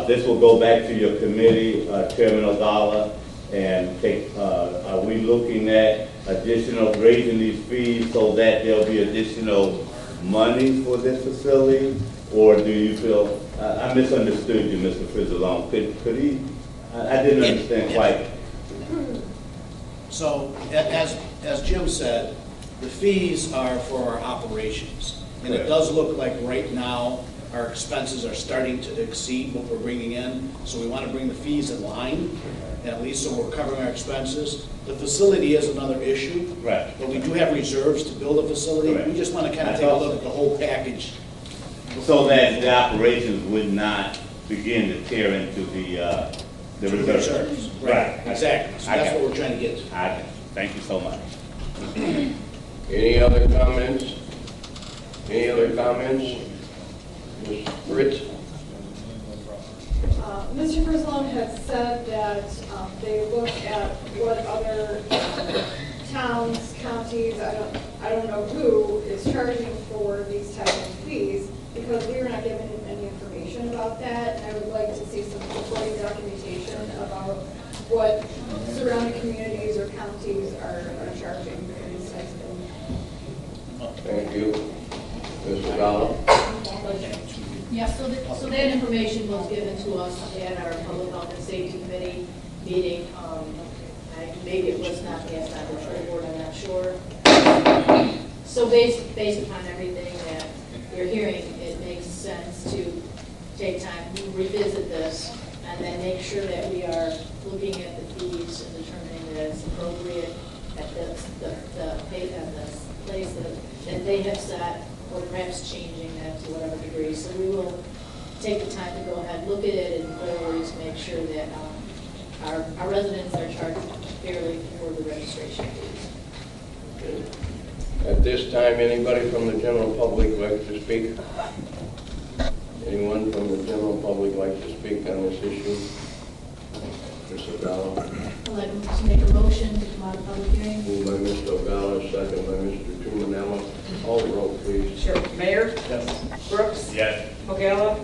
this will go back to your committee, Chairman Ogala, and are we looking at raising these fees so that there'll be additional money for this facility? Or do you feel, I misunderstood you, Mr. Frizzalone. Could he, I didn't understand quite.
So, as Jim said, the fees are for our operations. And it does look like right now, our expenses are starting to exceed what we're bringing in. So we want to bring the fees in line, at least so we're covering our expenses. The facility is another issue.
Right.
But we do have reserves to build a facility.
Correct.
We just want to kind of take a look at the whole package.
So that the operations would not begin to tear into the reserves.
Right, exactly. So that's what we're trying to get to.
Thank you so much.
Any other comments? Any other comments? Ms. Fritz?
Mr. Frizzalone had said that they look at what other towns, counties, I don't know who is charging for these types of fees, because we were not given any information about that. And I would like to see some supporting documentation about what surrounding communities or counties are charging for these types of things.
Thank you. Mr. Gallo?
Yeah, so that information was given to us at our Public Health and Safety Committee meeting. Maybe it was not passed on the trade board, I'm not sure. So based upon everything that you're hearing, it makes sense to take time to revisit this and then make sure that we are looking at the fees and determining that it's appropriate at the place that they have set, or perhaps changing that to whatever degree. So we will take the time to go ahead, look at it, and always make sure that our residents are charged fairly for the registration fees.
Okay. At this time, anybody from the general public like to speak? Anyone from the general public like to speak on this issue? Mr. Gallo?
I'd like to make a motion to come out of public hearing.
Moved by Mr. Gallo, second by Mr. Tumanello. All roll, please.
Sure. Mayor?
Yes.
Brooks?
Yes.
Ogala?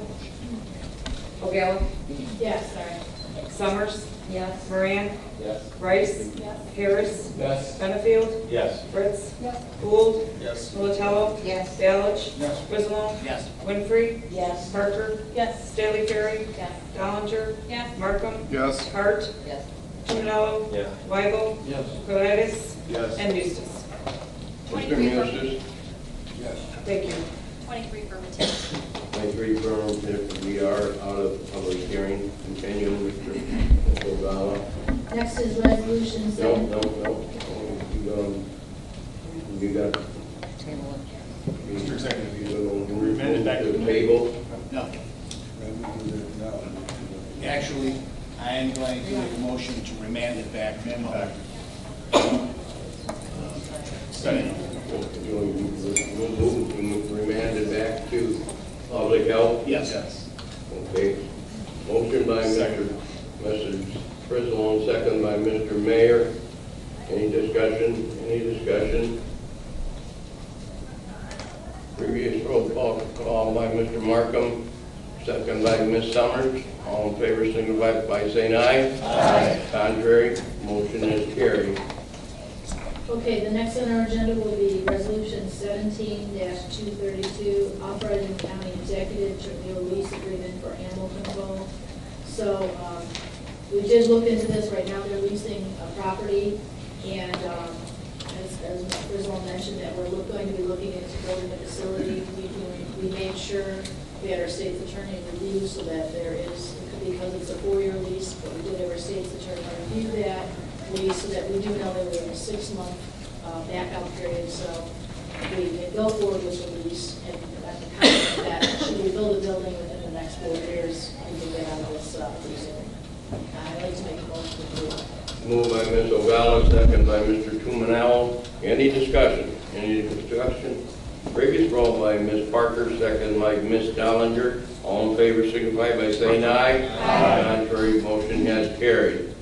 Yes, sorry.
Summers?
Yes.
Moran?
Yes.
Rice?
Yes.
Harris?
Yes.
Benefield?
Yes.
Fritz?
Yes.
Gould?
Yes.
Militello?
Yes.
Balich?
Yes.
Frizzalone?
Yes.
Winfrey?
Yes.
Parker?
Yes.
Staley Ferry?
Yes.
Dollinger?
Yes.
Markham?
Yes.
Hart?
Yes.
Tumanello?
Yes.
Weigel?
Yes.
Colitis?
Yes.
And Eustace.
Mr. Eustace?
Yes.
Thank you.
23 affirmative.
23 affirmative. We are out of public hearing. Continue, Mr. Gallo.
Next is resolution
No.
7.
You got.
Mr. Executive,
You
remand it back
to
to
the
the
table.
No. Actually, I am going to make a motion to remand it back.
We'll move remand it back to public health.
Yes.
Okay. Motion by Mr. Frizzalone, second by Mr. Mayor. Any discussion? Any discussion? Previous roll call by Mr. Markham, second by Ms. Summers. All in favor, signify by saying aye. Aye. Contrary, motion is carried.
Okay, the next on our agenda will be resolution 17-232, authorizing the county executive to renew a lease agreement for animal control. So we did look into this. Right now they're leasing a property, and as Rizal mentioned, that we're going to be looking into building a facility. We made sure we had our state's attorney review so that there is, because it's a 4-year lease, but we did have our state's attorney review that lease so that we do know that we have a 6-month backup period. So we can go forward with the lease and the concept that should we build a building within the next 4 years, we can get out of this leasing. I'd like to make a motion to approve.
Moved by Ms. Ogala, second by Mr. Tumanello. Any discussion? Any discussion? Previous roll by Ms. Parker, second by Ms. Dollinger. All in favor signify by saying aye. Aye. Contrary, motion has carried.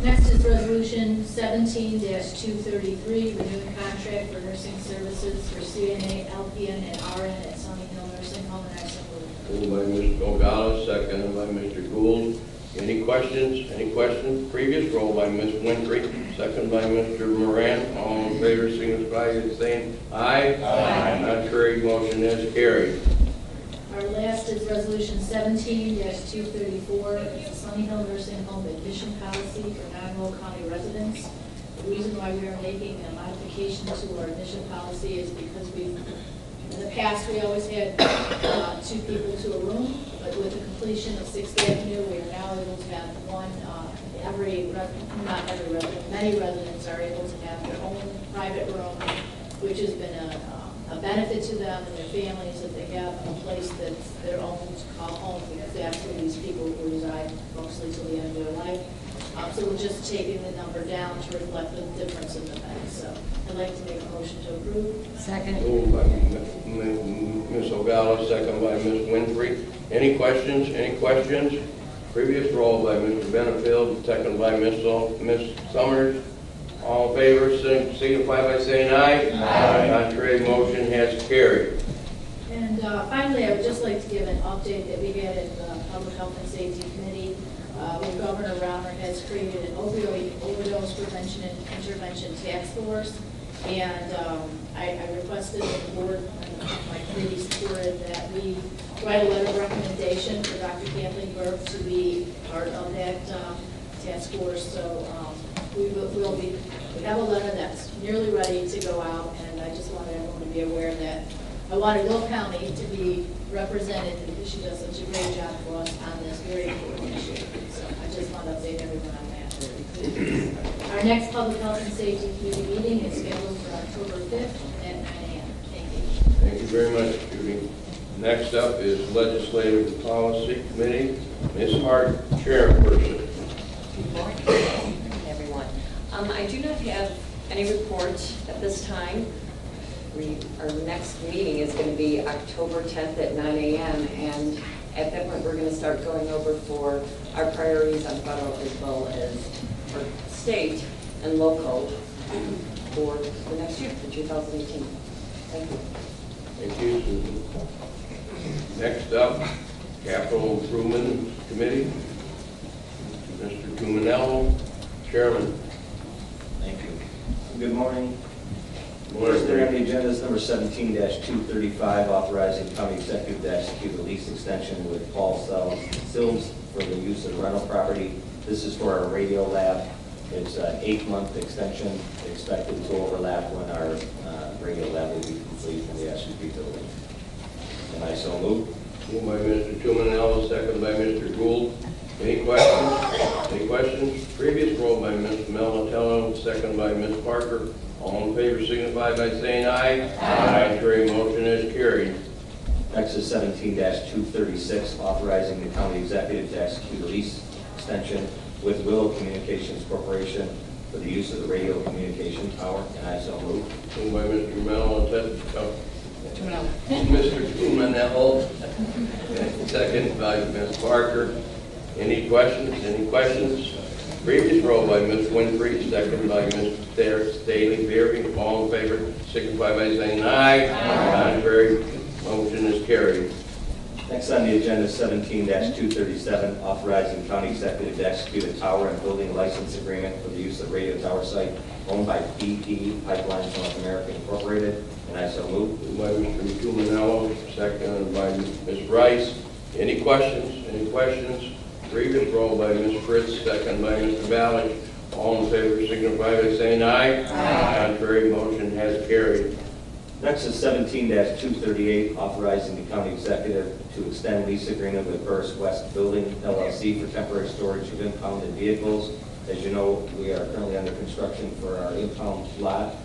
Next is Resolution 17-233, renewing contract for nursing services for CNA, LPN, and RN at Sunny Hill Nursing Home, and I so move.
Moved by Mr. Nogales, seconded by Mr. Gould. Any questions? Any questions? Previous roll by Ms. Winfrey, second by Mr. Moran. All in favor signify by saying aye. Aye. Contrary, motion is carried.
Our last is Resolution 17-234, it's the Sunny Hill Nursing Home admission policy for non-Will County residents. The reason why we are making a modification to our admission policy is because in the past, we always had 2 people to a room, but with the completion of 6th Avenue, we are now able to have one, many residents are able to have their own private room, which has been a benefit to them and their families that they have a place that's their own to call home, because that's where these people will reside mostly till the end of their life. So we're just taking the number down to reflect the difference in the bed. So I'd like to make a motion to approve.
Second.
Moved by Ms. Nogales, second by Ms. Winfrey. Any questions? Any questions? Previous roll by Mr. Benefield, second by Ms. Summers. All in favor, signify by saying aye. Aye. Contrary, motion has carried.
And finally, I would just like to give an update that we had at the Public Health and Safety Committee. Where Governor Rauner has created an opioid overdose prevention and intervention task force. And I requested that the board, my committee supported that we write a letter of recommendation for Dr. Kathleen Burke to be part of that task force. So we have a letter that's nearly ready to go out, and I just wanted everyone to be aware that I wanted Will County to be represented because she does such a great job for us on this very important issue. So I just want to update everyone on that. Our next Public Health and Safety Committee meeting is scheduled for October 5th at 9 a.m. Thank you.
Thank you very much, Judy. Next up is Legislative Policy Committee. Ms. Hart, Chairperson.
Good morning, everyone. I do not have any report at this time. Our next meeting is going to be October 10th at 9 a.m. and at that point we're going to start going over for our priorities on federal as well as for state and local for the next year, for 2018. Thank you.
Thank you, Susan. Next up, Capital Improvement Committee. Mr. Cuminello, Chairman.
Thank you. Good morning.
Morning.
First on the agenda is number 17-235, authorizing county executive to execute a lease extension with Paul Sills for the use of rental property. This is for our radio lab. It's an 8-month extension expected to overlap when our radio lab will be complete in the SUP building. And I so move.
Moved by Mr. Cuminello, second by Mr. Gould. Any questions? Any questions? Previous roll by Ms. Melatello, second by Ms. Parker. All in favor signify by saying aye. Aye. Contrary, motion is carried.
Next is 17-236, authorizing the county executive to execute a lease extension with Willow Communications Corporation for the use of the radio communication tower, and I so move.
Moved by Mr. Mr. Cuminello, second by Ms. Parker. Any questions? Any questions? Previous roll by Ms. Winfrey, second by Ms. Staley-Berry. All in favor signify by saying aye. Aye. Contrary, motion is carried.
Next on the agenda is 17-237, authorizing county executive to execute a tower and building license agreement for the use of radio tower site owned by BP Pipelines North America Incorporated, and I so move.
Moved by Mr. Cuminello, second by Ms. Rice. Any questions? Any questions? Previous roll by Ms. Fritz, second by Mr. Ballard. All in favor signify by saying aye. Aye. Contrary, motion has carried.
Next is 17-238, authorizing the county executive to extend lease agreement with First West Building LLC for temporary storage of impounded vehicles. As you know, we are currently under construction for our impound lot,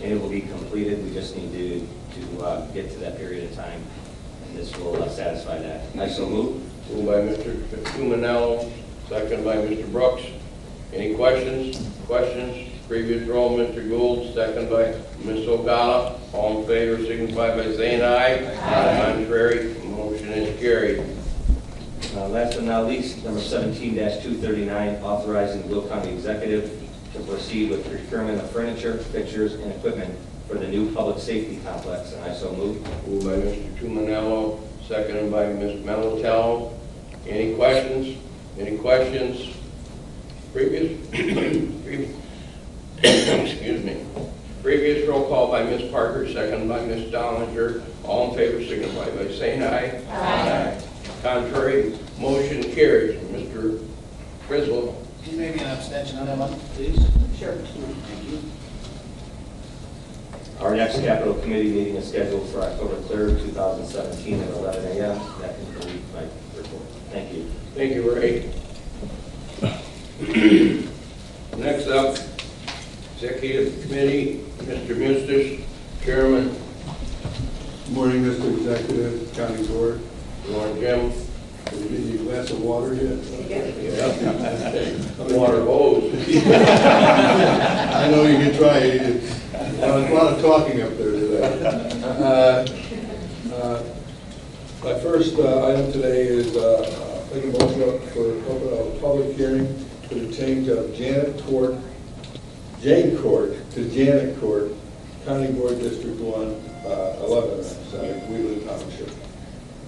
and it will be completed. We just need to get to that period of time, and this will satisfy that. I so move.
Moved by Mr. Cuminello, second by Mr. Brooks. Any questions? Questions? Previous roll, Mr. Gould, second by Ms. Ogata. All in favor signify by saying aye. Aye. Contrary, motion is carried.
Last but not least, number 17-239, authorizing the Will County Executive to proceed with procurement of furniture, fixtures, and equipment for the new public safety complex, and I so move.
Moved by Mr. Tumanello, seconded by Ms. Melatello. Any questions? Any questions? Previous, excuse me. Previous roll call by Ms. Parker, seconded by Ms. Dollinger. All in favor signify by saying aye. Aye. Contrary, motion carries. Mr. Griswold.
Can you make an abstention on that one, please?
Sure.
Thank you.
Our next capital committee meeting is scheduled for October 3rd, 2017 at 11 a.m. That concludes my report. Thank you.
Thank you, Ray. Next up, Executive Committee, Mr. Mustis, Chairman.
Good morning, Mr. Executive, County Board.
Good morning, Jim.
Did you need a glass of water yet?
Yeah. Water hose.
I know you can try it. There's a lot of talking up there today. My first item today is making a motion for open a public hearing for the change of Jane Court to Janet Court, County Board District 11, Wheeling Township.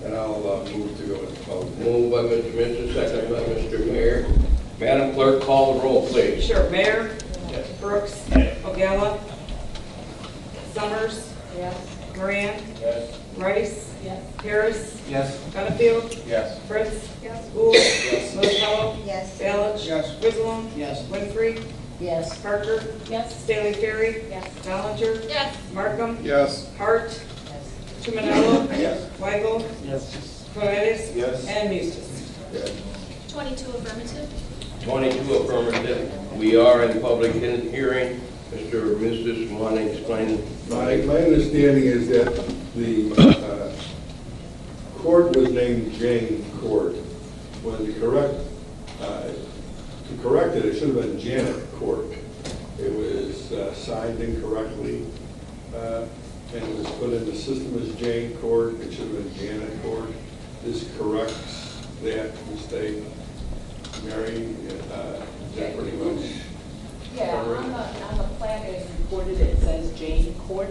And I'll move to go into public.
Moved by Mr. Mitchell, seconded by Mr. Mayor. Madam Clerk, call the roll, please.
Sure. Mayor?
Yes.
Brooks?
Yes.
Ogala? Summers?
Yes.
Moran?
Yes.
Rice?
Yes.
Harris?
Yes.
Benefield?
Yes.
Fritz? Yes. Gould? Yes. Militello?
Yes.
Balich?
Yes.
Griswold?
Yes.
Winfrey?
Yes.
Parker?
Yes.
Staley Ferry?
Yes.
Ballinger?
Yes.
Markham?
Yes.
Hart? Tumanello?
Yes.
Weigel?
Yes.
Paredes?
Yes.
And Eustace.
22 affirmative.
22 affirmative. We are in public hearing. Mr. Mustis, want to explain?
My understanding is that the court was named Jane Court. When to correct it, it should have been Janet Court. It was signed incorrectly, and it was put in the system as Jane Court. It should have been Janet Court. This corrects that mistake. Mary, is that pretty much?
Yeah, on the plan as reported, it says Jane Court.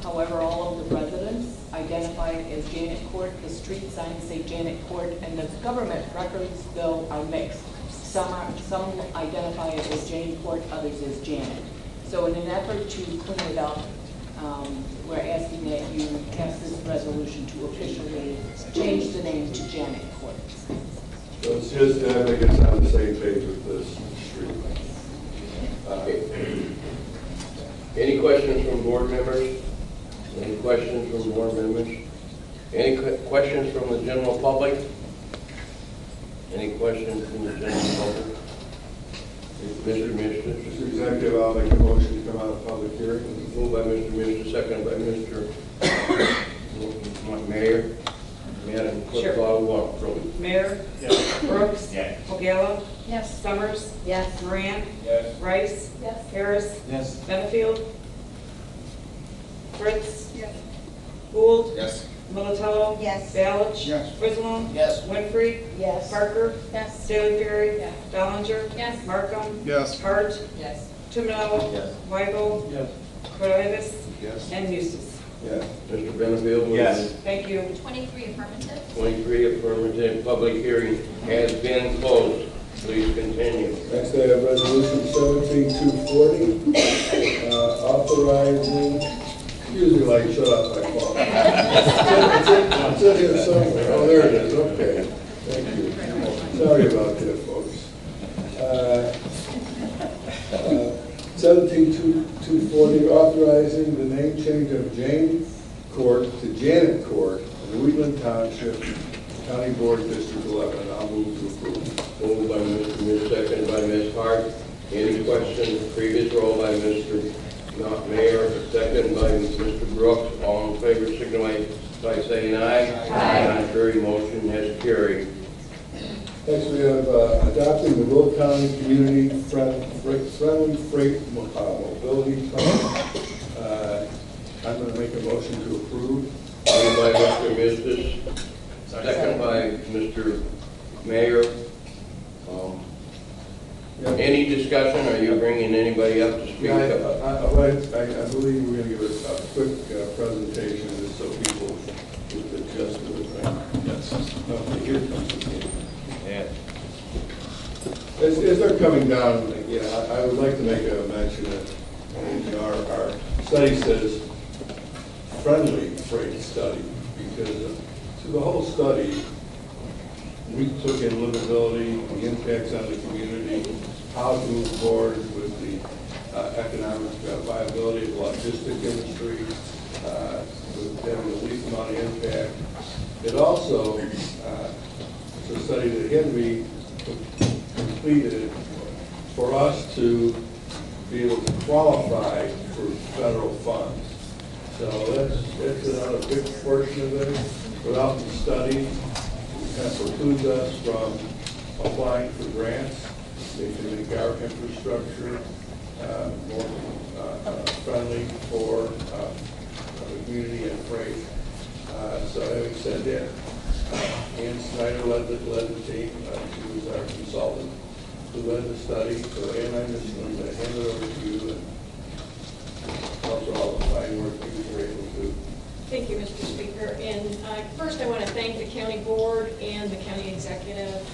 However, all of the residents identify it as Janet Court. The street signs say Janet Court, and the government records, though, are mixed. Some identify it as Jane Court, others as Janet. So in an effort to clean it up, we're asking that you pass this resolution to officially change the name to Janet Court.
So it's just to make us on the same page with this street.
Any questions from board members? Any questions from board members? Any questions from the general public? Any questions from the general public? Mr. Minister.
Mr. Executive, I'll make a motion to come out of public hearing.
Moved by Mr. Minister, seconded by Mr. Mayor. Madam Clerk,
Sure.
call the roll, please.
Mayor?
Yes.
Brooks?
Yes.
Ogala?
Yes.
Summers?
Yes.
Moran?
Yes.
Rice?
Yes.
Harris?
Yes.
Benefield? Fritz?
Yes.
Gould?
Yes.
Militello?
Yes.
Balich?
Yes.
Griswold?
Yes.
Winfrey?
Yes.
Parker?
Yes.
Staley Ferry?
Yes.
Ballinger?
Yes.
Markham?
Yes.
Hart?
Yes.
Tumanello?
Yes.
Weigel?
Yes.
Paredes?
Yes.
And Eustace.
Yes.
Mr. Benefield?
Yes.
Thank you.
23 affirmative.
23 affirmative. Public hearing has been closed. Please continue.
Next, I have resolution 17240, authorizing, excuse me, like, shut up, my phone. It's in here somewhere. Oh, there it is, okay. Thank you. Sorry about that, folks. 17240, authorizing the name change of Jane Court to Janet Court in Wheeling Township, County Board District 11. I'll move to approve.
Moved by Mr. Miss, seconded by Ms. Hart. Any questions? Previous roll by Mr. Mayor, second by Mr. Brooks. All in favor, signify by saying aye. Aye. Contrary, motion has carried.
Next, we have adopting the Will County Community Friendly Freight Mobility Plan. I'm going to make a motion to approve.
Moved by Mr. Mistis, second by Mr. Mayor. Any discussion? Are you bringing anybody up to speak?
Yeah, I believe we're going to give a quick presentation just so people get the gist of the thing. Yes. Okay, here comes the team.
Yeah.
As they're coming down, I would like to make a mention that our study says friendly freight study, because through the whole study, we took in livability, the impacts on the community, how to move forward with the economic viability of the logistic industry, with having the least amount of impact. It also, it's a study that had to be completed for us to be able to qualify for federal funds. So that's another big portion of it. Without the study, it kind of precludes us from applying for grants. They can make our infrastructure more friendly for the community and freight. So having said that, Ann Snyder led the team. She was our consultant who led the study. So Ann, I'm just going to hand it over to you and also all the fine work you were able to do.
Thank you, Mr. Speaker. And first I want to thank the county board and the county executive.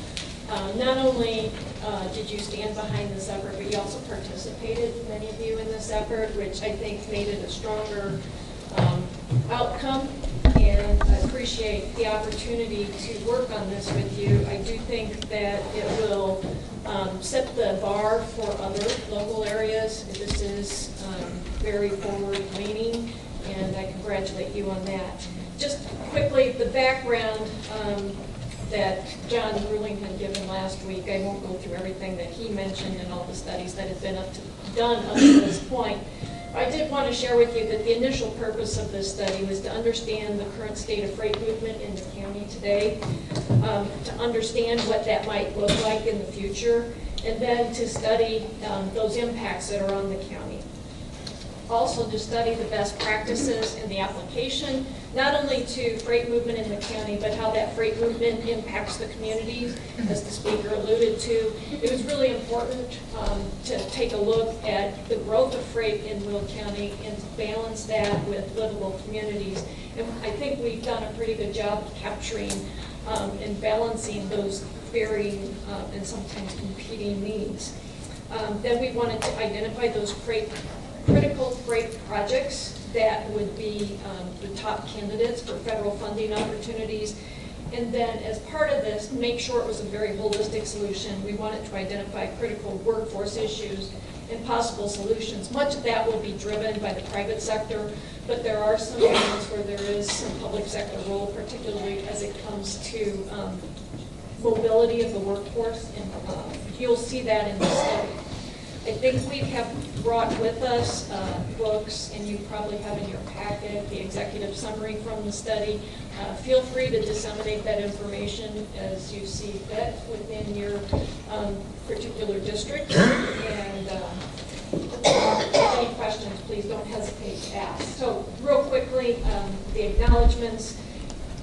Not only did you stand behind this effort, but you also participated, many of you, in this effort, which I think made it a stronger outcome. And I appreciate the opportunity to work on this with you. I do think that it will set the bar for other local areas. This is very forward-leaning, and I congratulate you on that. Just quickly, the background that John Ruling had given last week, I won't go through everything that he mentioned and all the studies that have been done up to this point. I did want to share with you that the initial purpose of this study was to understand the current state of freight movement in the county today, to understand what that might look like in the future, and then to study those impacts that are on the county. Also to study the best practices and the application, not only to freight movement in the county, but how that freight movement impacts the communities, as the speaker alluded to. It was really important to take a look at the growth of freight in Will County and to balance that with livable communities. And I think we've done a pretty good job of capturing and balancing those varying and sometimes competing needs. Then we wanted to identify those critical freight projects that would be the top candidates for federal funding opportunities. And then as part of this, make sure it was a very holistic solution. We wanted to identify critical workforce issues and possible solutions. Much of that will be driven by the private sector, but there are some areas where there is some public sector role, particularly as it comes to mobility of the workforce. And you'll see that in the study. I think we have brought with us books, and you probably have in your packet the executive summary from the study. Feel free to disseminate that information as you see fit within your particular district. And if you have any questions, please don't hesitate to ask. So real quickly, the acknowledgements.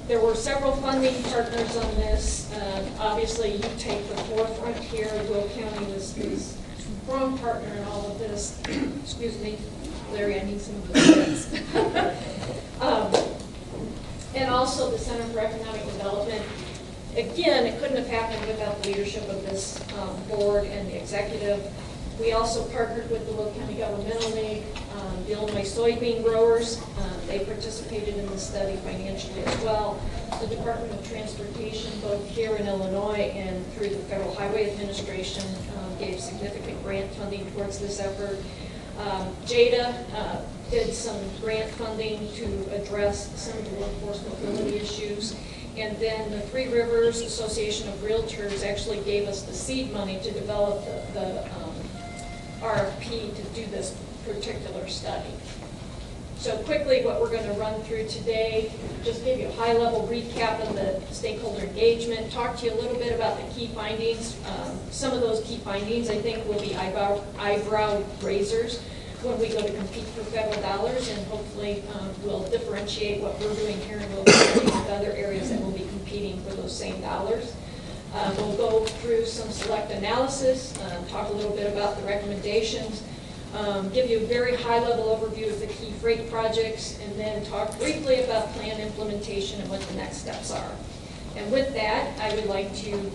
There were several funding partners on this. Obviously, you take the forefront here. Will County was strong partner in all of this. Excuse me, Larry, I need some of those things. And also the Center for Economic Development. Again, it couldn't have happened without the leadership of this board and the executive. We also partnered with the Will County Governmental League, the Illinois soybean growers. They participated in the study financially as well. The Department of Transportation, both here in Illinois and through the Federal Highway Administration, gave significant grant funding towards this effort. JADA did some grant funding to address some of the workforce mobility issues. And then the Three Rivers Association of Realtors actually gave us the seed money to develop the RFP to do this particular study. So quickly, what we're going to run through today, just give you a high-level recap of the stakeholder engagement, talk to you a little bit about the key findings. Some of those key findings, I think, will be eyebrow raisers when we go to compete for federal dollars, and hopefully we'll differentiate what we're doing here in Will County with other areas that will be competing for those same dollars. We'll go through some select analysis, talk a little bit about the recommendations, give you a very high-level overview of the key freight projects, and then talk briefly about plan implementation and what the next steps are. And with that, I would like to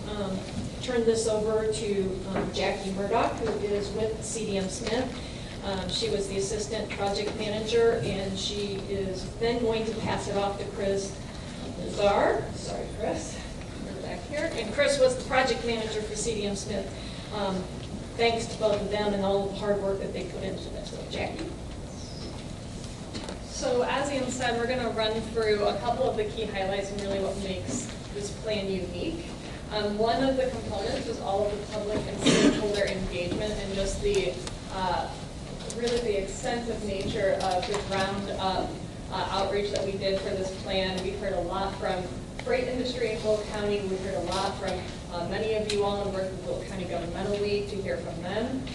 turn this over to Jackie Murdoch, who is with CDM Smith. She was the assistant project manager, and she is then going to pass it off to Chris Lazar. Sorry, Chris. We're back here. And Chris was the project manager for CDM Smith. Thanks to both of them and all the hard work that they put into this. So, Jackie.
So as Ian said, we're going to run through a couple of the key highlights and really what makes this plan unique. One of the components is all of the public and stakeholder engagement and just the really the extensive nature of the ground-up outreach that we did for this plan. We heard a lot from freight industry in Will County. We heard a lot from many of you all and worked with Will County Governmental League to hear from them.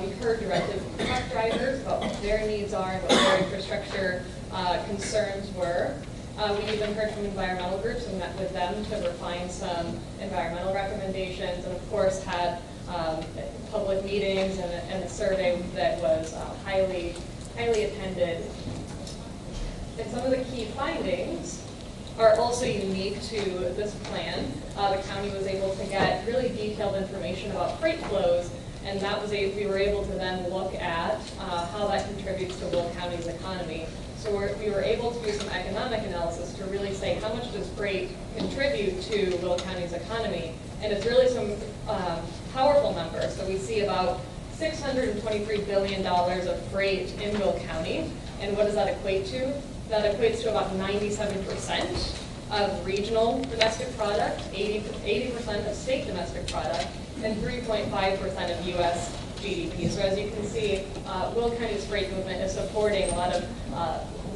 We heard directly from truck drivers about what their needs are and what their infrastructure concerns were. We even heard from environmental groups and met with them to refine some environmental recommendations, and of course had public meetings and a survey that was highly attended. And some of the key findings are also unique to this plan. The county was able to get really detailed information about freight flows, and that was we were able to then look at how that contributes to Will County's economy. So we were able to do some economic analysis to really say how much does freight contribute to Will County's economy, and it's really some powerful numbers. So we see about $623 billion of freight in Will County, and what does that equate to? That equates to about 97% of regional domestic product, 80% of state domestic product, and 3.5% of U.S. GDP. So as you can see, Will County's freight movement is supporting a lot of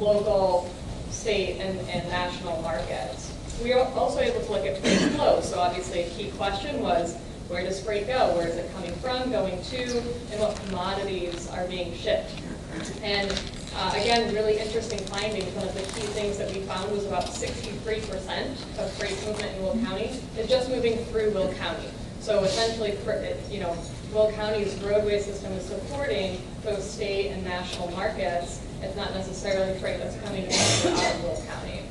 local, state, and national markets. We are also able to look at freight flow. So obviously a key question was, where does freight go? Where is it coming from, going to, and what commodities are being shipped? And again, really interesting findings. One of the key things that we found was about 63% of freight movement in Will County is just moving through Will County. So essentially, Will County's roadway system is supporting those state and national markets. It's not necessarily freight that's coming in out of Will County.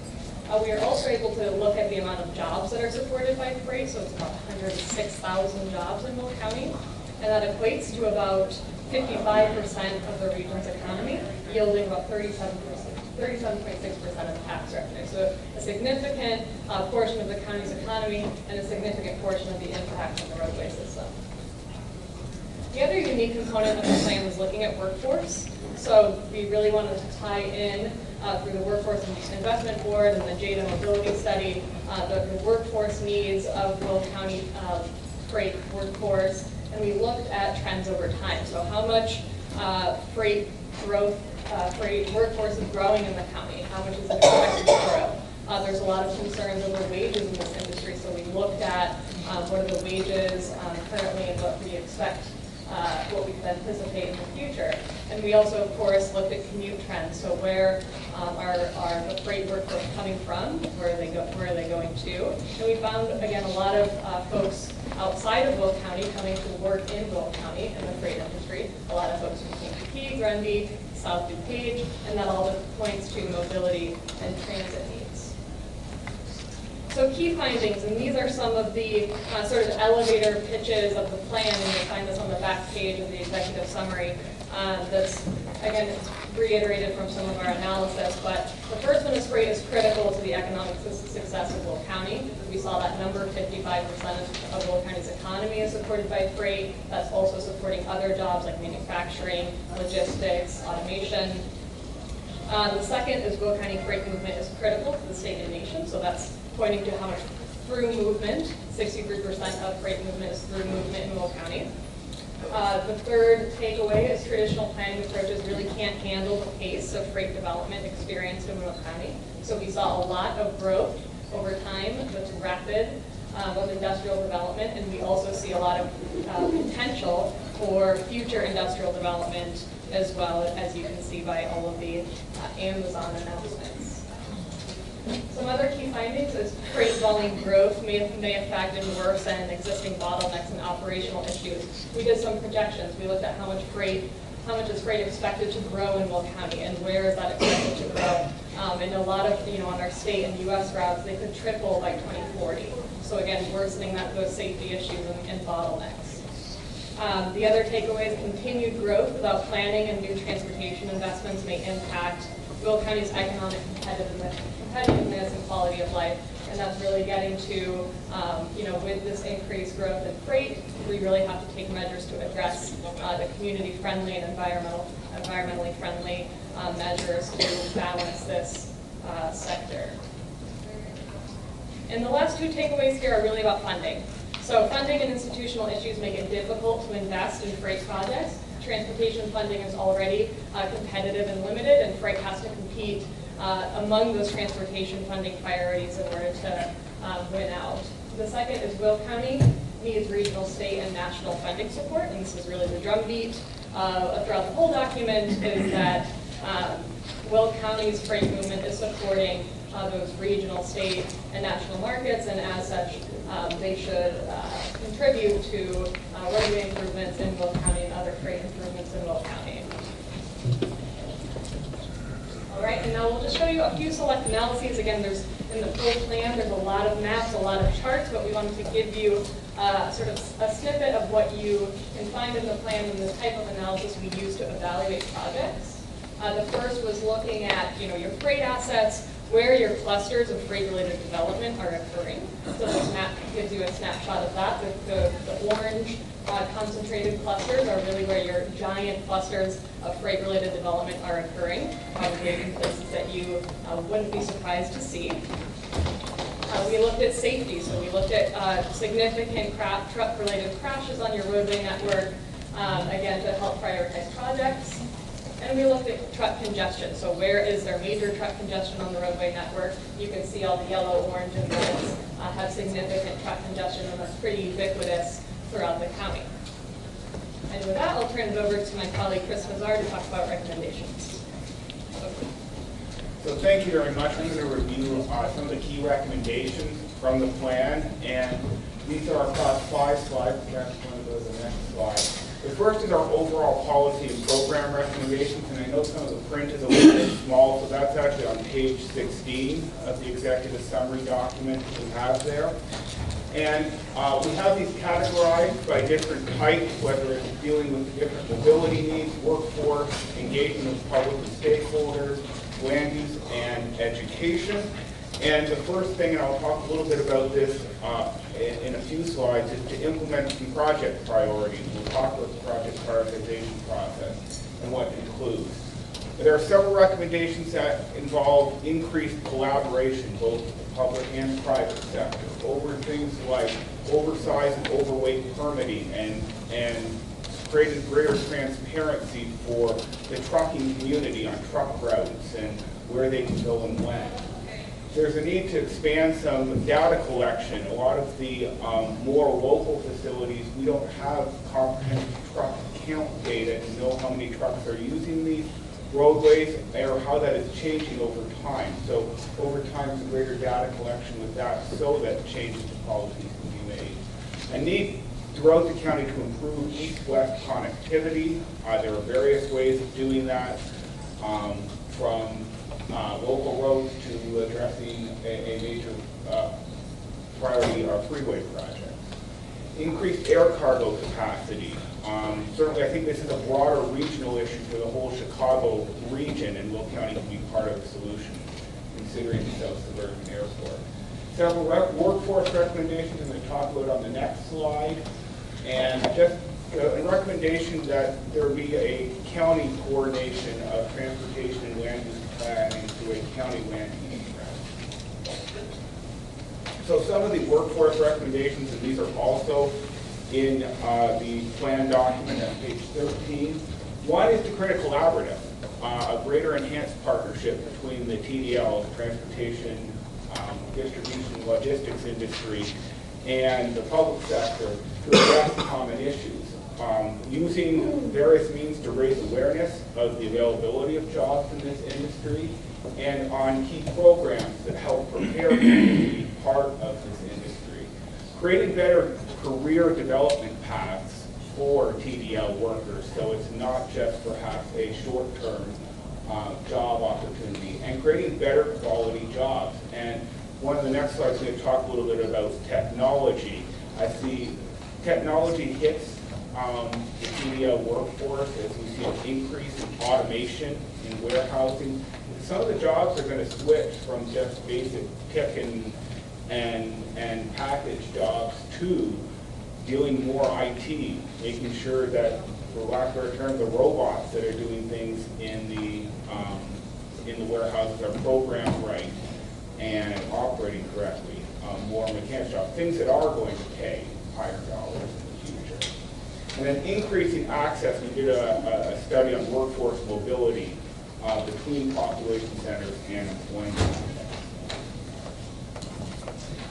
We are also able to look at the amount of jobs that are supported by freight. So it's about 106,000 jobs in Will County, and that equates to about 55% of the region's economy, yielding about 37.6% of tax revenue. So a significant portion of the county's economy and a significant portion of the impact on the roadway system. The other unique component of the plan was looking at workforce. So we really wanted to tie in through the Workforce Investment Board and the JADA Mobility Study, the workforce needs of Will County freight workforce. And we looked at trends over time. So how much freight workforce is growing in the county? How much is it expected to grow? There's a lot of concerns over wages in this industry. So we looked at what are the wages currently and what we expect, what we can anticipate in the future. And we also, of course, looked at commute trends. So where are the freight workforce coming from? Where are they going to? And we found, again, a lot of folks outside of Will County coming to work in Will County in the freight industry. A lot of folks from Kankakee, Grundy, South DuPage, and that all points to mobility and transit needs. So key findings, and these are some of the sort of elevator pitches of the plan, and you'll find this on the back page of the executive summary. That's, again, it's reiterated from some of our analysis, but the first one is freight is critical to the economic success of Will County. We saw that number, 55% of Will County's economy is supported by freight. That's also supporting other jobs like manufacturing, logistics, automation. The second is Will County freight movement is critical to the state and nation, so that's pointing to how much through movement, 63% of freight movement is through movement in Will County. The third takeaway is traditional planning approaches really can't handle the pace of freight development experienced in Will County. So we saw a lot of growth over time that's rapid with industrial development, and we also see a lot of potential for future industrial development as well, as you can see by all of the Amazon announcements. Some other key findings is freight volume growth may have factored worse than existing bottlenecks and operational issues. We did some projections. We looked at how much is freight expected to grow in Will County, and where is that expected to grow? And a lot of, on our state and U.S. routes, they could triple by 2040. So again, worsening those safety issues and bottlenecks. The other takeaway is continued growth without planning and new transportation investments may impact Will County's economic competitiveness and quality of life. And that's really getting to, with this increased growth in freight, we really have to take measures to address the community-friendly and environmentally friendly measures to balance this sector. And the last two takeaways here are really about funding. So funding and institutional issues make it difficult to invest in freight projects. Transportation funding is already competitive and limited, and freight has to compete among those transportation funding priorities in order to win out. The second is Will County needs regional, state, and national funding support, and this is really the drumbeat throughout the whole document, is that Will County's freight movement is supporting those regional, state, and national markets, and as such, they should contribute to roadway improvements in Will County and other freight improvements in Will County. All right, and now we'll just show you a few select analyses. Again, there's in the full plan, there's a lot of maps, a lot of charts, but we wanted to give you sort of a snippet of what you can find in the plan and the type of analysis we use to evaluate projects. The first was looking at, your freight assets, where your clusters of freight-related development are occurring. So this map gives you a snapshot of that. The orange concentrated clusters are really where your giant clusters of freight-related development are occurring, probably in places that you wouldn't be surprised to see. We looked at safety, so we looked at significant truck-related crashes on your roadway network, again, to help prioritize projects. And we looked at truck congestion. So where is there major truck congestion on the roadway network? You can see all the yellow, orange, and reds have significant truck congestion, and that's pretty ubiquitous throughout the county. And with that, I'll turn it over to my colleague Chris Mazar to talk about recommendations.
So thank you very much. I'm going to review some of the key recommendations from the plan, and these are across 5 slides. Perhaps you want to go to the next slide. The first is our overall policy and program recommendations, and I know some of the print is a little bit small, so that's actually on page 16 of the executive summary document that we have there. And we have these categorized by different types, whether it's dealing with different mobility needs, workforce, engagement of public and stakeholders, land use, and education. And the first thing, and I'll talk a little bit about this in a few slides, is to implement some project priorities. We'll talk about the project prioritization process and what it includes. There are several recommendations that involve increased collaboration, both with the public and private sector, over things like oversized and overweight permitting and creating greater transparency for the trucking community on truck routes and where they can go and when. There's a need to expand some data collection. A lot of the more local facilities, we don't have comprehensive truck count data to know how many trucks are using these roadways or how that is changing over time. So over time, some greater data collection with that so that changes to policies can be made. A need throughout the county to improve east-west connectivity. There are various ways of doing that, from local roads to addressing a major priority freeway projects. Increased air cargo capacity. Certainly I think this is a broader regional issue for the whole Chicago region, and Will County can be part of the solution, considering the South Suburban Airport. Several workforce recommendations I'm going to talk about on the next slide, and just a recommendation that there be a county coordination of transportation and land use planning through a county land use strategy. So some of the workforce recommendations, and these are also in the plan document on page 13. One is to create a collaborative, a greater enhanced partnership between the TDL, the transportation, distribution, logistics industry, and the public sector to address common issues. Using various means to raise awareness of the availability of jobs in this industry, and on key programs that help prepare people to be part of this industry. Creating better career development paths for TDL workers, so it's not just perhaps a short-term job opportunity, and creating better quality jobs. And one of the next slides, we're going to talk a little bit about technology. I see technology hits the TDL workforce as we see an increase in automation in warehousing. Some of the jobs are going to switch from just basic pick and package jobs to dealing more IT, making sure that, for lack of a better term, the robots that are doing things in the warehouses are programmed right and operating correctly. More mechanic jobs, things that are going to pay higher dollars in the future. And then increasing access. We did a study on workforce mobility between population centers and employment.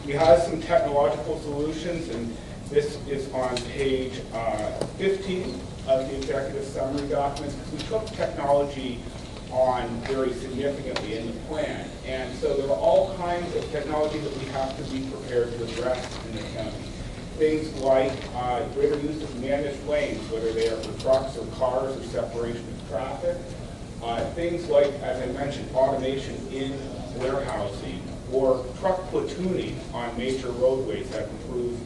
We have some technological solutions, and this is on page 15 of the executive summary documents, because we took technology on very significantly in the plan. And so there are all kinds of technology that we have to be prepared to address in the county. Things like greater use of managed lanes, whether they are for trucks or cars or separation of traffic. Things like, as I mentioned, automation in warehousing, or truck platooning on major roadways that improve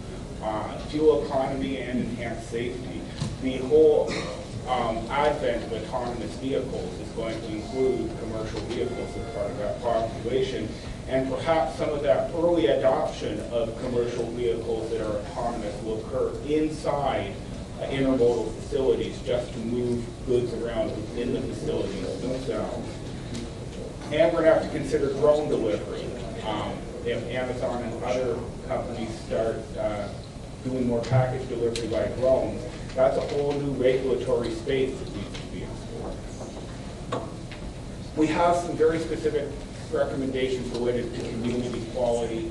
fuel economy and enhance safety. The whole advent of autonomous vehicles is going to include commercial vehicles as part of that population, and perhaps some of that early adoption of commercial vehicles that are autonomous will occur inside intermodal facilities just to move goods around within the facilities themselves. And we're going to have to consider drone delivery. If Amazon and other companies start doing more package delivery by drones, that's a whole new regulatory space that needs to be explored. We have some very specific recommendations related to community quality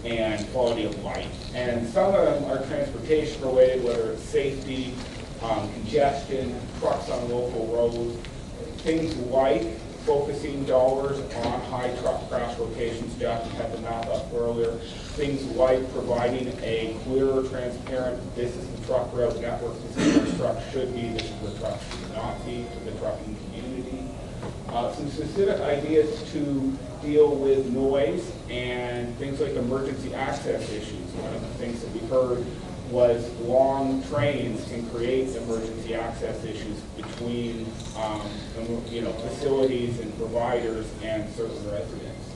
and quality of life. And some of them are transportation related, whether it's safety, congestion, trucks on local roads, things like focusing dollars on high truck crash locations. Jackie had the map up earlier. Things like providing a clearer, transparent, this is the truck route network, this is where the truck should be, this is where trucks should not be to the trucking community. Some specific ideas to deal with noise and things like emergency access issues. One of the things that we heard was long trains can create emergency access issues between facilities and providers and certain residents.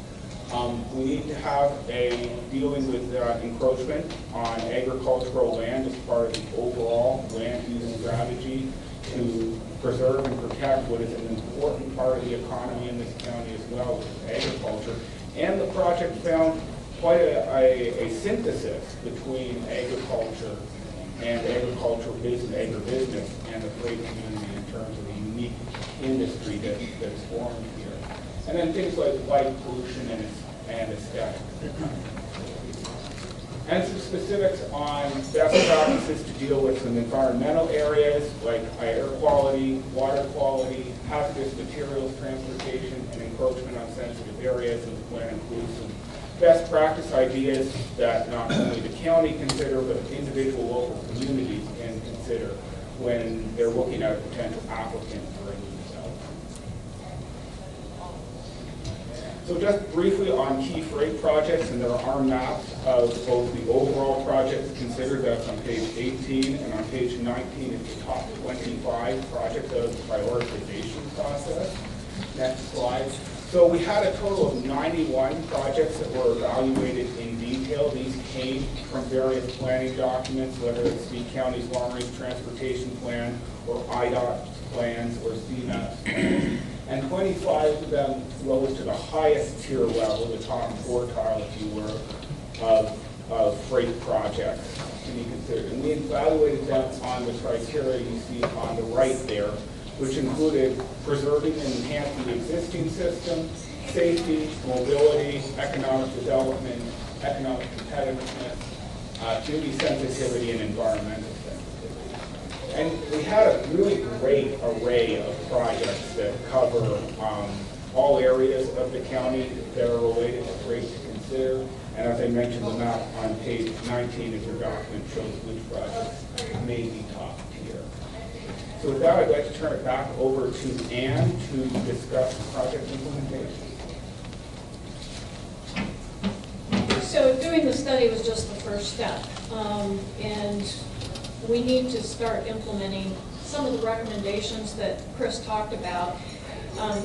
We need to have a dealing with encroachment on agricultural land as part of the overall land use strategy to preserve and protect what is an important part of the economy in this county as well, which is agriculture. And the project found quite a synthesis between agriculture and agricultural business, agribusiness, and the freight community in terms of the unique industry that's formed here. And then things like light pollution and aesthetics. And some specifics on best practices to deal with some environmental areas like air quality, water quality, hazardous materials transportation, and encroachment on sensitive areas. And the plan includes some best practice ideas that not only the county consider, but individual local communities can consider when they're looking at a potential applicant for a new development. So just briefly on key freight projects, and there are maps of both the overall projects considered. That's on page 18, and on page 19 is the top 25 projects out of the prioritization process. Next slide. So we had a total of 91 projects that were evaluated in detail. These came from various planning documents, whether it's the county's long-range transportation plan, or IDOT plans, or CMAP plans. And 25 of them rose to the highest tier level, the top quartile, if you were, of freight projects. to be considered. And we evaluated them on the criteria you see on the right there, which included preserving and enhancing the existing system, safety, mobility, economic development, economic competitiveness, community sensitivity, and environmental sensitivity. And we had a really great array of projects that cover all areas of the county that are related to race to consider. And as I mentioned, the map on page 19 of your document shows which projects may be top tier. So with that, I'd like to turn it back over to Ann to discuss project implementation.
So doing the study was just the first step. And we need to start implementing some of the recommendations that Chris talked about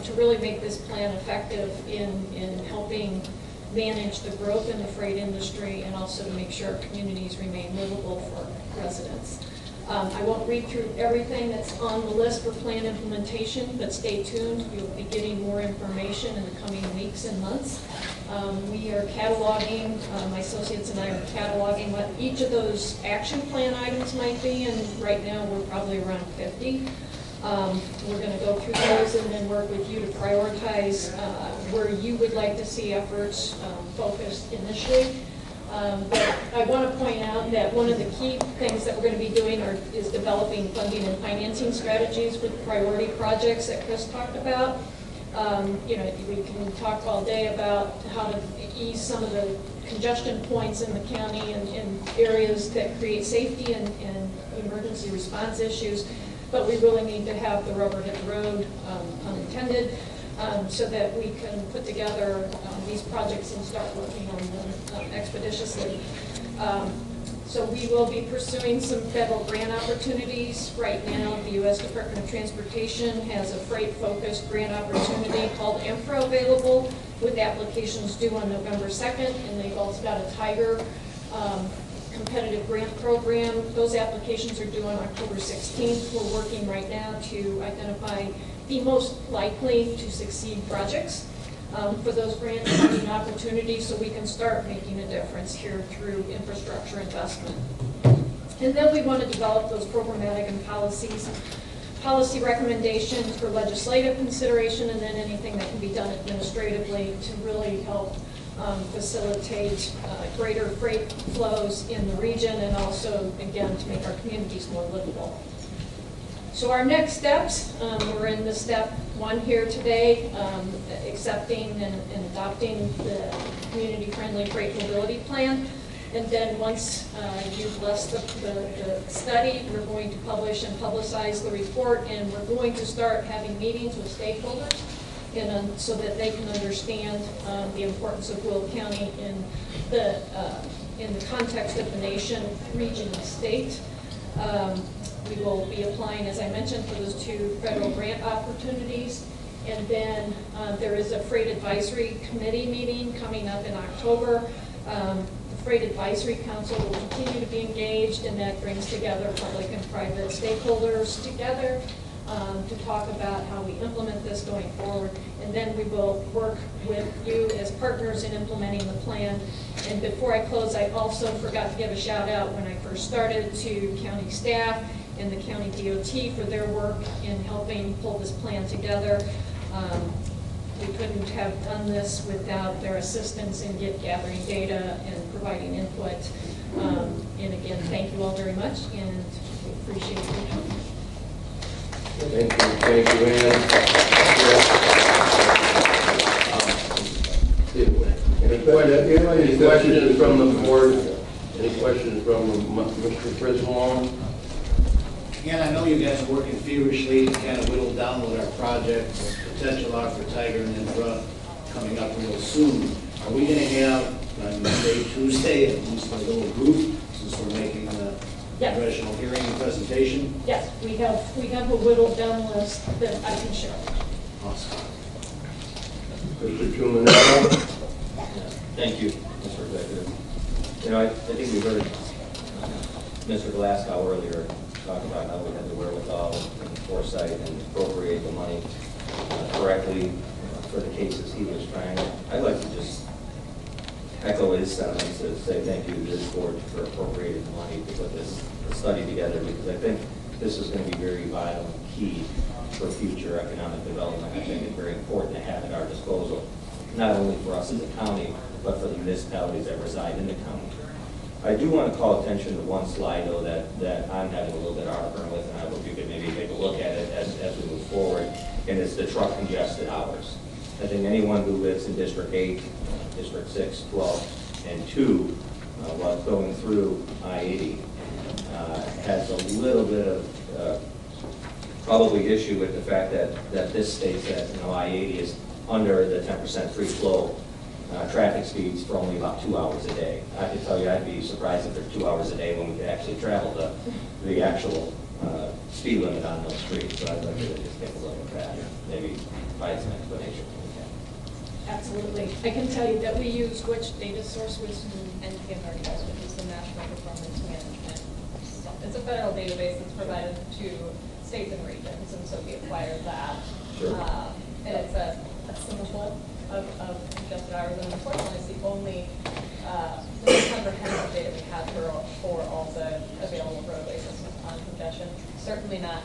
to really make this plan effective in helping manage the growth in the freight industry and also to make sure our communities remain livable for residents. I won't read through everything that's on the list for plan implementation, but stay tuned. You'll be getting more information in the coming weeks and months. We are cataloging, my associates and I are cataloging what each of those action plan items might be, and right now we're probably around 50. We're going to go through those and then work with you to prioritize where you would like to see efforts focused initially. But I want to point out that one of the key things that we're going to be doing is developing funding and financing strategies for the priority projects that Chris talked about. You know, we can talk all day about how to ease some of the congestion points in the county and areas that create safety and emergency response issues. But we really need to have the rubber hit the road, unintended, so that we can put together these projects and start working on them expeditiously. So we will be pursuing some federal grant opportunities. Right now, the U.S. Department of Transportation has a freight-focused grant opportunity called AMFRA available, with applications due on November 2nd, and they've also got a Tiger competitive grant program. Those applications are due on October 16th. We're working right now to identify the most likely to succeed projects for those grant funding opportunities so we can start making a difference here through infrastructure investment. And then we want to develop those programmatic and policy recommendations for legislative consideration, and then anything that can be done administratively to really help facilitate greater freight flows in the region and also, again, to make our communities more livable. So our next steps, we're in the step 1 here today, accepting and adopting the community-friendly freight mobility plan. And then once you've blessed the study, we're going to publish and publicize the report, and we're going to start having meetings with stakeholders so that they can understand the importance of Will County in the context of the nation, region, and state. We will be applying, as I mentioned, for those 2 federal grant opportunities. And then there is a Freight Advisory Committee meeting coming up in October. The Freight Advisory Council will continue to be engaged, and that brings together public and private stakeholders together to talk about how we implement this going forward. And then we will work with you as partners in implementing the plan. And before I close, I also forgot to give a shout out when I first started to county staff and the county DOT for their work in helping pull this plan together. We couldn't have done this without their assistance in gathering data and providing input. And again, thank you all very much, and we appreciate your time.
Thank you, Ann. Any questions from the board? Any questions from Mr. Frisbee?
Again, I know you guys are working feverishly to kind of whittle down with our projects, potential out for Tiger and Infra coming up real soon. Are we going to have on Monday, Tuesday, at least a little group, since we're making the congressional hearing and presentation?
Yes, we have a whittled down list that I can share.
Awesome.
Mr. Truman.
Thank you, Mr. Executive. You know, I think we heard Mr. Glasgow earlier talk about how we had the wherewithal and foresight and appropriate the money correctly for the cases he was trying. I'd like to just echo his sentiments to say thank you to this board for appropriating the money to put this study together, because I think this is going to be very vital and key for future economic development. I think it's very important to have at our disposal, not only for us as a county, but for the municipalities that reside in the county. I do want to call attention to one slide, though, that I'm having a little bit of heartburn with, and I hope you could maybe take a look at it as we move forward, and it's the truck congested hours. I think anyone who lives in District 8, District 6, 12, and 2, while going through I-80, has a little bit of probably issue with the fact that this states that I-80 is under the 10% free flow traffic speeds for only about 2 hours a day. I can tell you I'd be surprised if they're 2 hours a day when we could actually travel the actual speed limit on those streets. So I'd like to just take a look at that and maybe provide some explanation.
Absolutely. I can tell you that we used which data source was NPMRDS, which is the National Performance Management. It's a federal database that's provided to states and regions, and so we acquired that.
Sure.
And it's a sample of congested hours, and unfortunately it's the only comprehensive data we have for all the available roadway systems on congestion. Certainly not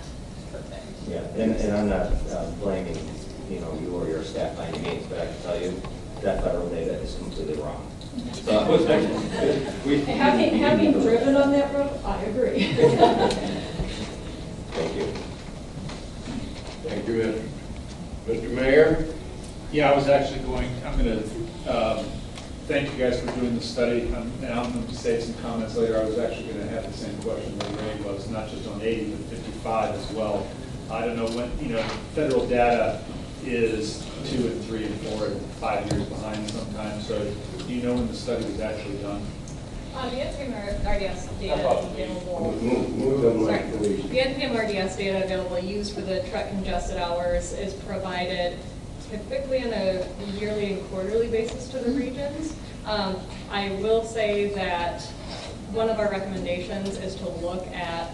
perfect.
Yeah, and I'm not blaming you or your staff by any means, but I can tell you that federal data is completely wrong. So
having driven on that road, I agree.
Thank you.
Thank you, Mr. Mayor.
Yeah, I'm going to thank you guys for doing the study, and I'm going to say some comments later. I was actually going to have the same question that Ray was, not just on 80, but 55 as well. I don't know when, federal data is 2 and 3 and 4 and 5 years behind sometimes, so do you know when the study was actually done?
The NPMRDS data available.
The
The NPMRDS data available used for the truck congested hours is provided typically on a yearly and quarterly basis to the regions. I will say that one of our recommendations is to look at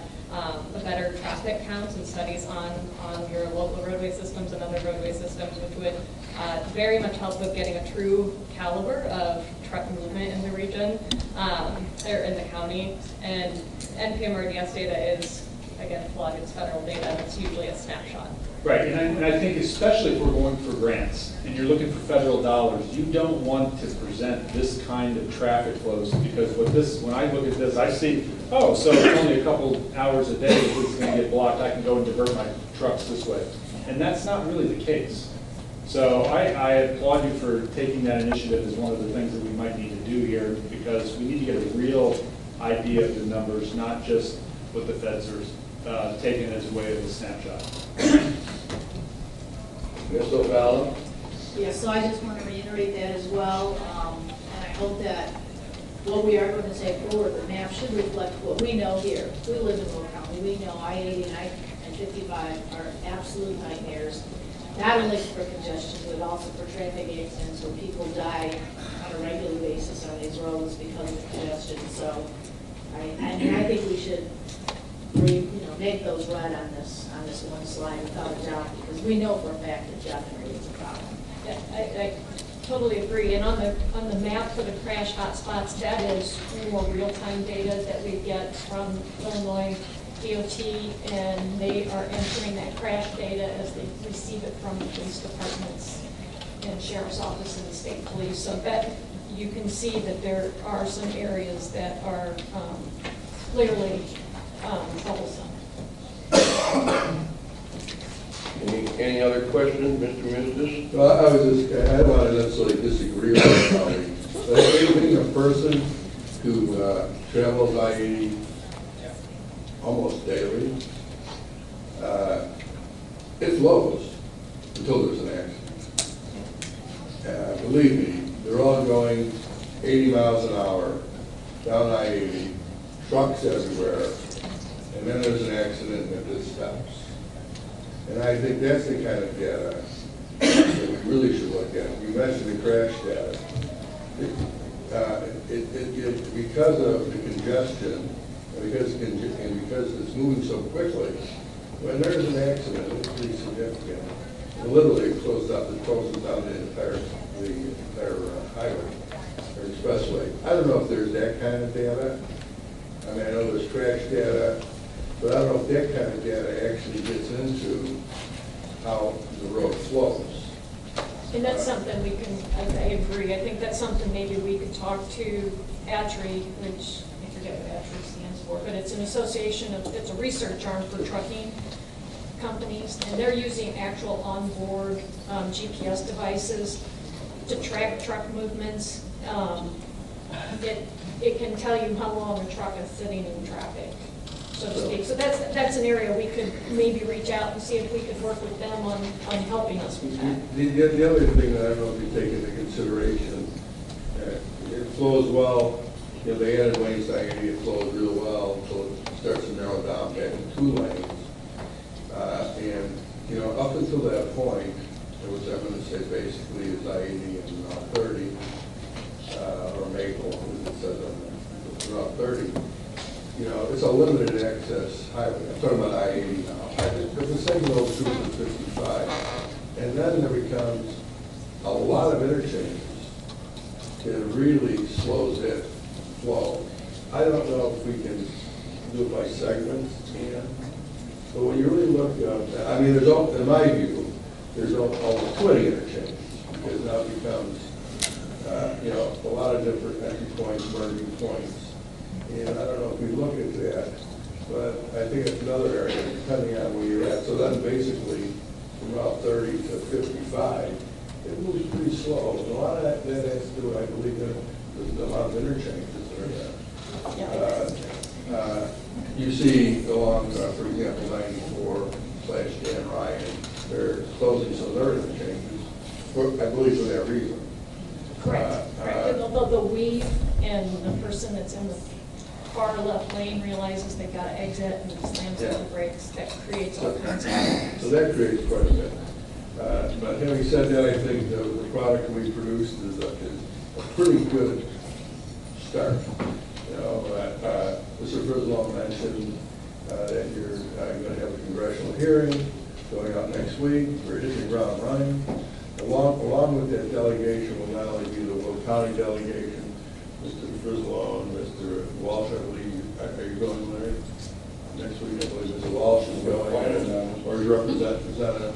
the better traffic counts and studies on your local roadway systems and other roadway systems, which would very much help with getting a true caliber of truck movement in the region or in the county. And NPMRDS data is, again, flawed. It's federal data. It's usually a snapshot.
Right, and I think especially if we're going for grants and you're looking for federal dollars, you don't want to present this kind of traffic flows, because when I look at this, I see, oh, so it's only a couple hours a day if this is going to get blocked, I can go and divert my trucks this way. And that's not really the case. So I applaud you for taking that initiative as one of the things that we might need to do here, because we need to get a real idea of the numbers, not just what the feds are taking as a way of a snapshot.
Ms. O'Fallon?
Yeah, so I just want to reiterate that as well, and I hope that what we are going to take forward, the map should reflect what we know here. We live in Will County. We know I-80 and 55 are absolute nightmares, not only for congestion, but also for traffic accidents where people die on a regular basis on these roads because of congestion. So I think we should make those red on this one slide without a doubt, because we know for a fact that definitely is a problem.
Yeah, I totally agree. And on the map for the crash hotspots, that is more real-time data that we get from Illinois DOT, and they are entering that crash data as they receive it from the police departments and sheriff's office and the state police. So that you can see that there are some areas that are clearly troublesome.
Any other questions, Mr. Mistis?
Well, I don't want to necessarily disagree with my colleague, but being a person who travels I-80 almost daily, it's Lowe's until there's an accident. Believe me, they're all going 80 miles an hour down I-80, trucks everywhere, and then there's an accident and it just stops. And I think that's the kind of data that we really should look at. You mentioned the crash data. Because of the congestion, and because it's moving so quickly, when there's an accident, it's pretty significant. It literally closes down the entire highway. or expressway. I don't know if there's that kind of data. I mean, I know there's trash data, but I don't know if that kind of data actually gets into how the road flows.
And that's something we can, I agree, I think that's something maybe we could talk to ATRI, which I forget what ATRI stands for, but it's an association of, it's a research arm for trucking companies, and they're using actual onboard GPS devices to track truck movements. It can tell you how long a truck is sitting in traffic, so to speak. So that's an area we could maybe reach out and see if we could work with them on helping us with that.
The other thing that I don't know if you take into consideration, it flows well. You know, they added lanes to I-80, it flows real well until it starts to narrow down back to 2 lanes. And, you know, up until that point, it was, I'm going to say basically is I-80 and 30, or Maple, as it says on Route 30. You know, it's a limited access highway. I'm talking about I-80 now. If the same goes through to 55, and then there becomes a lot of interchanges, it really slows that flow. I don't know if we can do it by segments, but when you really look, I mean, there's all, in my view, there's almost 20 interchanges, because now it becomes, you know, a lot of different entry points, merging points. And I don't know if we look at that, but I think it's another area, depending on where you're at. So then basically, from Route 30 to 55, it moves pretty slow. And a lot of that has to do, I believe, with the amount of interchanges that are there. You see along, for example, 94/Dan Ryan, they're closing some of their interchanges, I believe for that reason.
Correct. The weave and the person that's in the far left lane realizes they've got to exit and slams on the brakes. That creates all kinds of problems.
So that creates quite a bit. But having said that, I think the product we produced is a pretty good start. You know, Mr. Frizzle mentioned that you're going to have a congressional hearing going out next week. We're hitting the ground running. Along with that delegation will not only be the Will County delegation, Mr. Frizzle and Mr. Walsh, I believe. Are you going there next week? I believe Mr. Walsh is going, or is representative.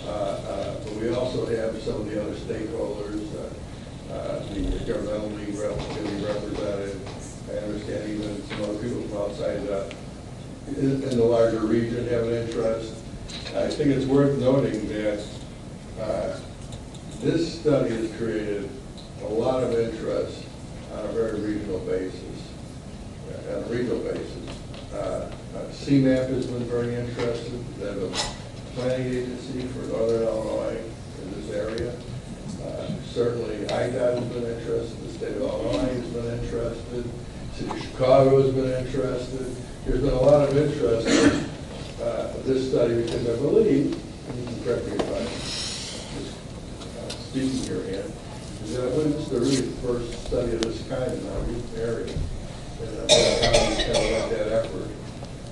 But we also have some of the other stakeholders. The governmental league will be represented. I understand even some other people from outside in the larger region have an interest. I think it's worth noting that this study has created a lot of interest on a very regional basis. CMAP has been very interested. They have a planning agency for Northern Illinois in this area. Certainly IDOT has been interested. The state of Illinois has been interested. City of Chicago has been interested. There's been a lot of interest in this study because I believe, and you can correct me if I'm speaking here, Ann, is that I believe this is the really first study of this kind in our area. And county's kind of led that effort.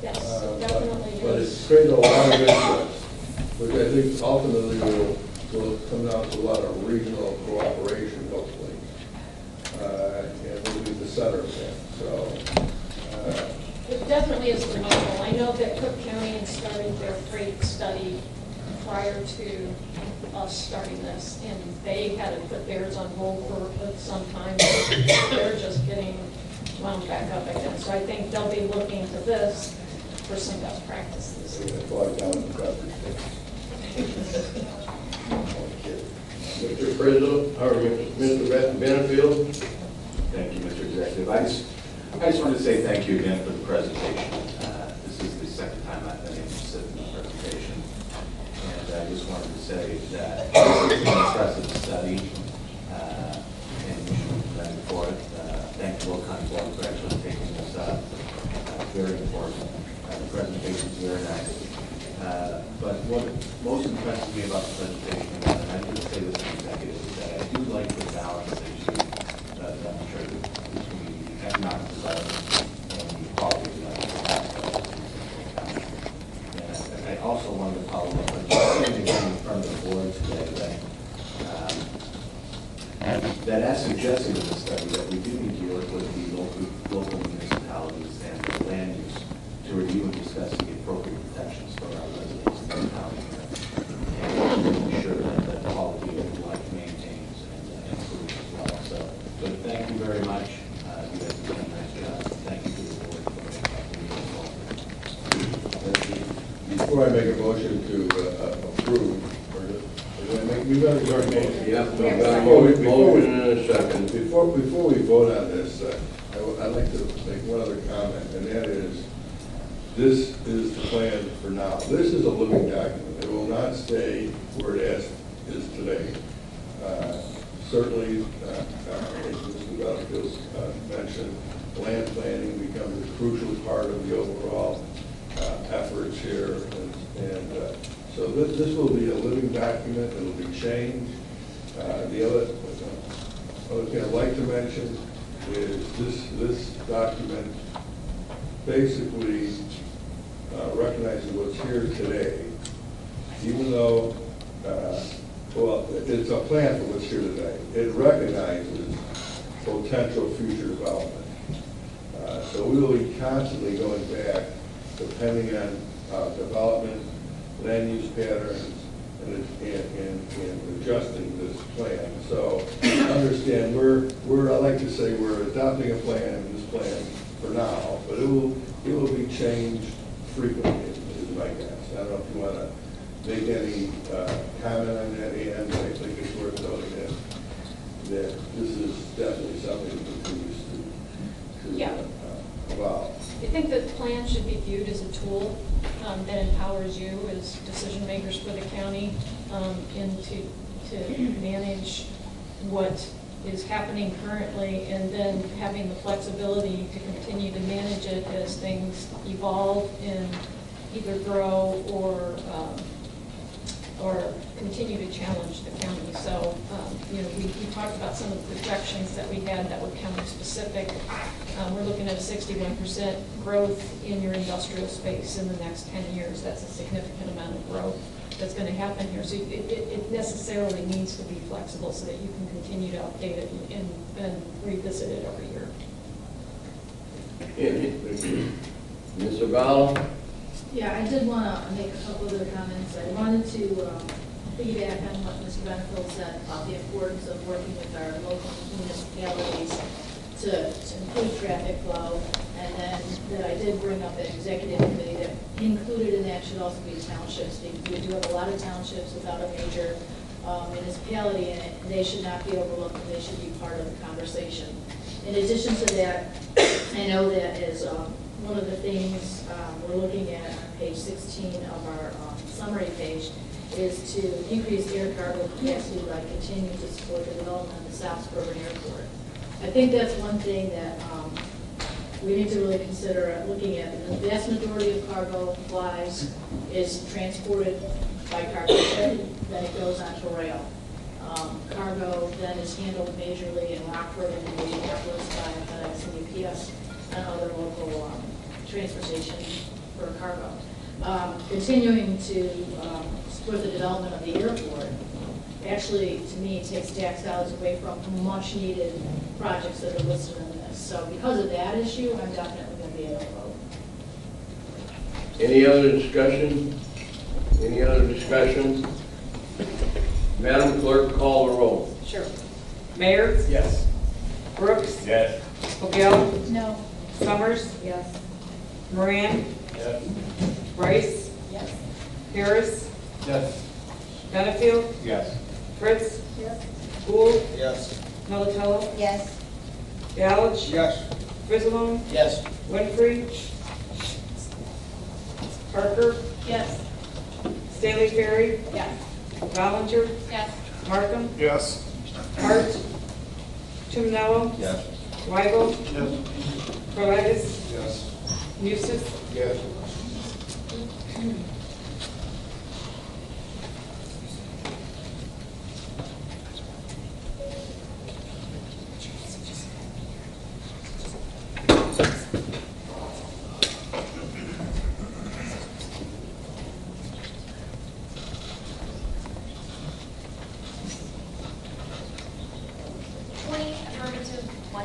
Yes, definitely.
But it's created a lot of interest, which I think ultimately will come down to a lot of regional cooperation, hopefully. And will be the center of that. So.
It definitely is the model. I know that Cook County had started their freight study prior to us starting this, and they had to put theirs on hold for some time. They're just getting wound back up again. So I think they'll be looking to this for some best practices.
Mr. President, or Mr. Benefield.
Thank you, Mr. Executive. I just wanted to say thank you again for the presentation. This is the second time I've been able to sit in the presentation. And I just wanted to say that this is an impressive study, and we should thank for it. Thank you, Will County Board, for actually taking this up. Very important. The presentation is very nice. But what most impresses me about the presentation, and I did say this to the executive, is that I do like the balance that you demonstrated between the economic development and the quality of life. And I also wanted to follow up on something again from the board today that that as suggested in the study, that we do need to work with the local municipalities and the land use to review and discuss the appropriate protections for our residents in the county and to ensure that the quality of life maintains and improves as well. So, but thank you very much. You guys have done a nice job. Thank you to the board for making that.
Before I make a motion to approve, we've got to make.
Yeah, we've got a motion in a second.
Before we vote on this, I'd like to make one other comment, and that is, this is the plan for now. This is a living document. It will not stay where it is today. Certainly, as Mr. Vasco mentioned, land planning becomes a crucial part of the overall efforts here, and so this will be a living document. It will be changed. The other thing I'd like to mention is this document basically recognizes what's here today, even though, well, it's a plan for what's here today. It recognizes potential future development. So we will be constantly going back, depending on development, land use patterns, and adjusting this plan. So understand, I like to say we're adopting a plan, this plan for now, but it will be changed frequently, is my guess. I don't know if you want to make any comment on that, and I think it's worth noting that this is definitely something that continues to evolve.
I think that the plan should be viewed as a tool that empowers you as decision makers for the county and to manage what is happening currently, and then having the flexibility to continue to manage it as things evolve and either grow or continue to challenge the county. So, we talked about some of the projections that we had that were county specific. We're looking at a 61% growth in your industrial space in the next 10 years. That's a significant amount of growth that's going to happen here. So it necessarily needs to be flexible so that you can continue to update it and revisit it every year.
Ms. Avala?
Yeah, I did want to make a couple other comments. I wanted to piggyback on what Mr. Benfield said about the importance of working with our local municipalities to improve traffic flow, and then that I did bring up an executive committee that included in that should also be townships. We do have a lot of townships without a major municipality in it, and they should not be overlooked, and they should be part of the conversation. In addition to that, I know that is one of the things we're looking at on page 16 of our summary page is to increase air cargo capacity by continuing to support the development of the South Suburban Airport. I think that's one thing that we need to really consider looking at. The vast majority of cargo flies is transported by cargo ship, then it goes onto rail. Cargo then is handled majorly in Rockford and Indianapolis by FedEx and UPS and other local transportation for cargo. Continuing to support the development of the airport actually, to me, takes tax dollars away from much needed projects that are listed in this. So because of that issue, I'm definitely going to be able to vote.
Any other discussion? Any other discussion? Madam Clerk, call the roll.
Sure. Mayor?
Yes.
Brooks?
Yes.
O'Gell?
No.
Summers?
Yes.
Moran?
Yes.
Rice?
Yes.
Harris?
Yes.
Benefield?
Yes.
Fritz?
Yes.
Gould?
Yes.
Militello?
Yes.
Gouch?
Yes.
Frizzalone?
Yes.
Winfrey? Parker?
Yes.
Staley Ferry?
Yes.
Ballinger?
Yes.
Markham?
Yes.
Hart? Tumnello?
Yes.
Weigel?
Yes.
Prolitis?
Yes.
Eustace?
Yes.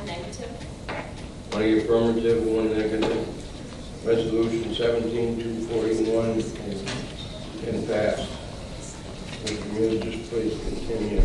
one negative.
20 affirmative, 1 negative. Resolution 17241 can pass. Mr. Muse, just please continue.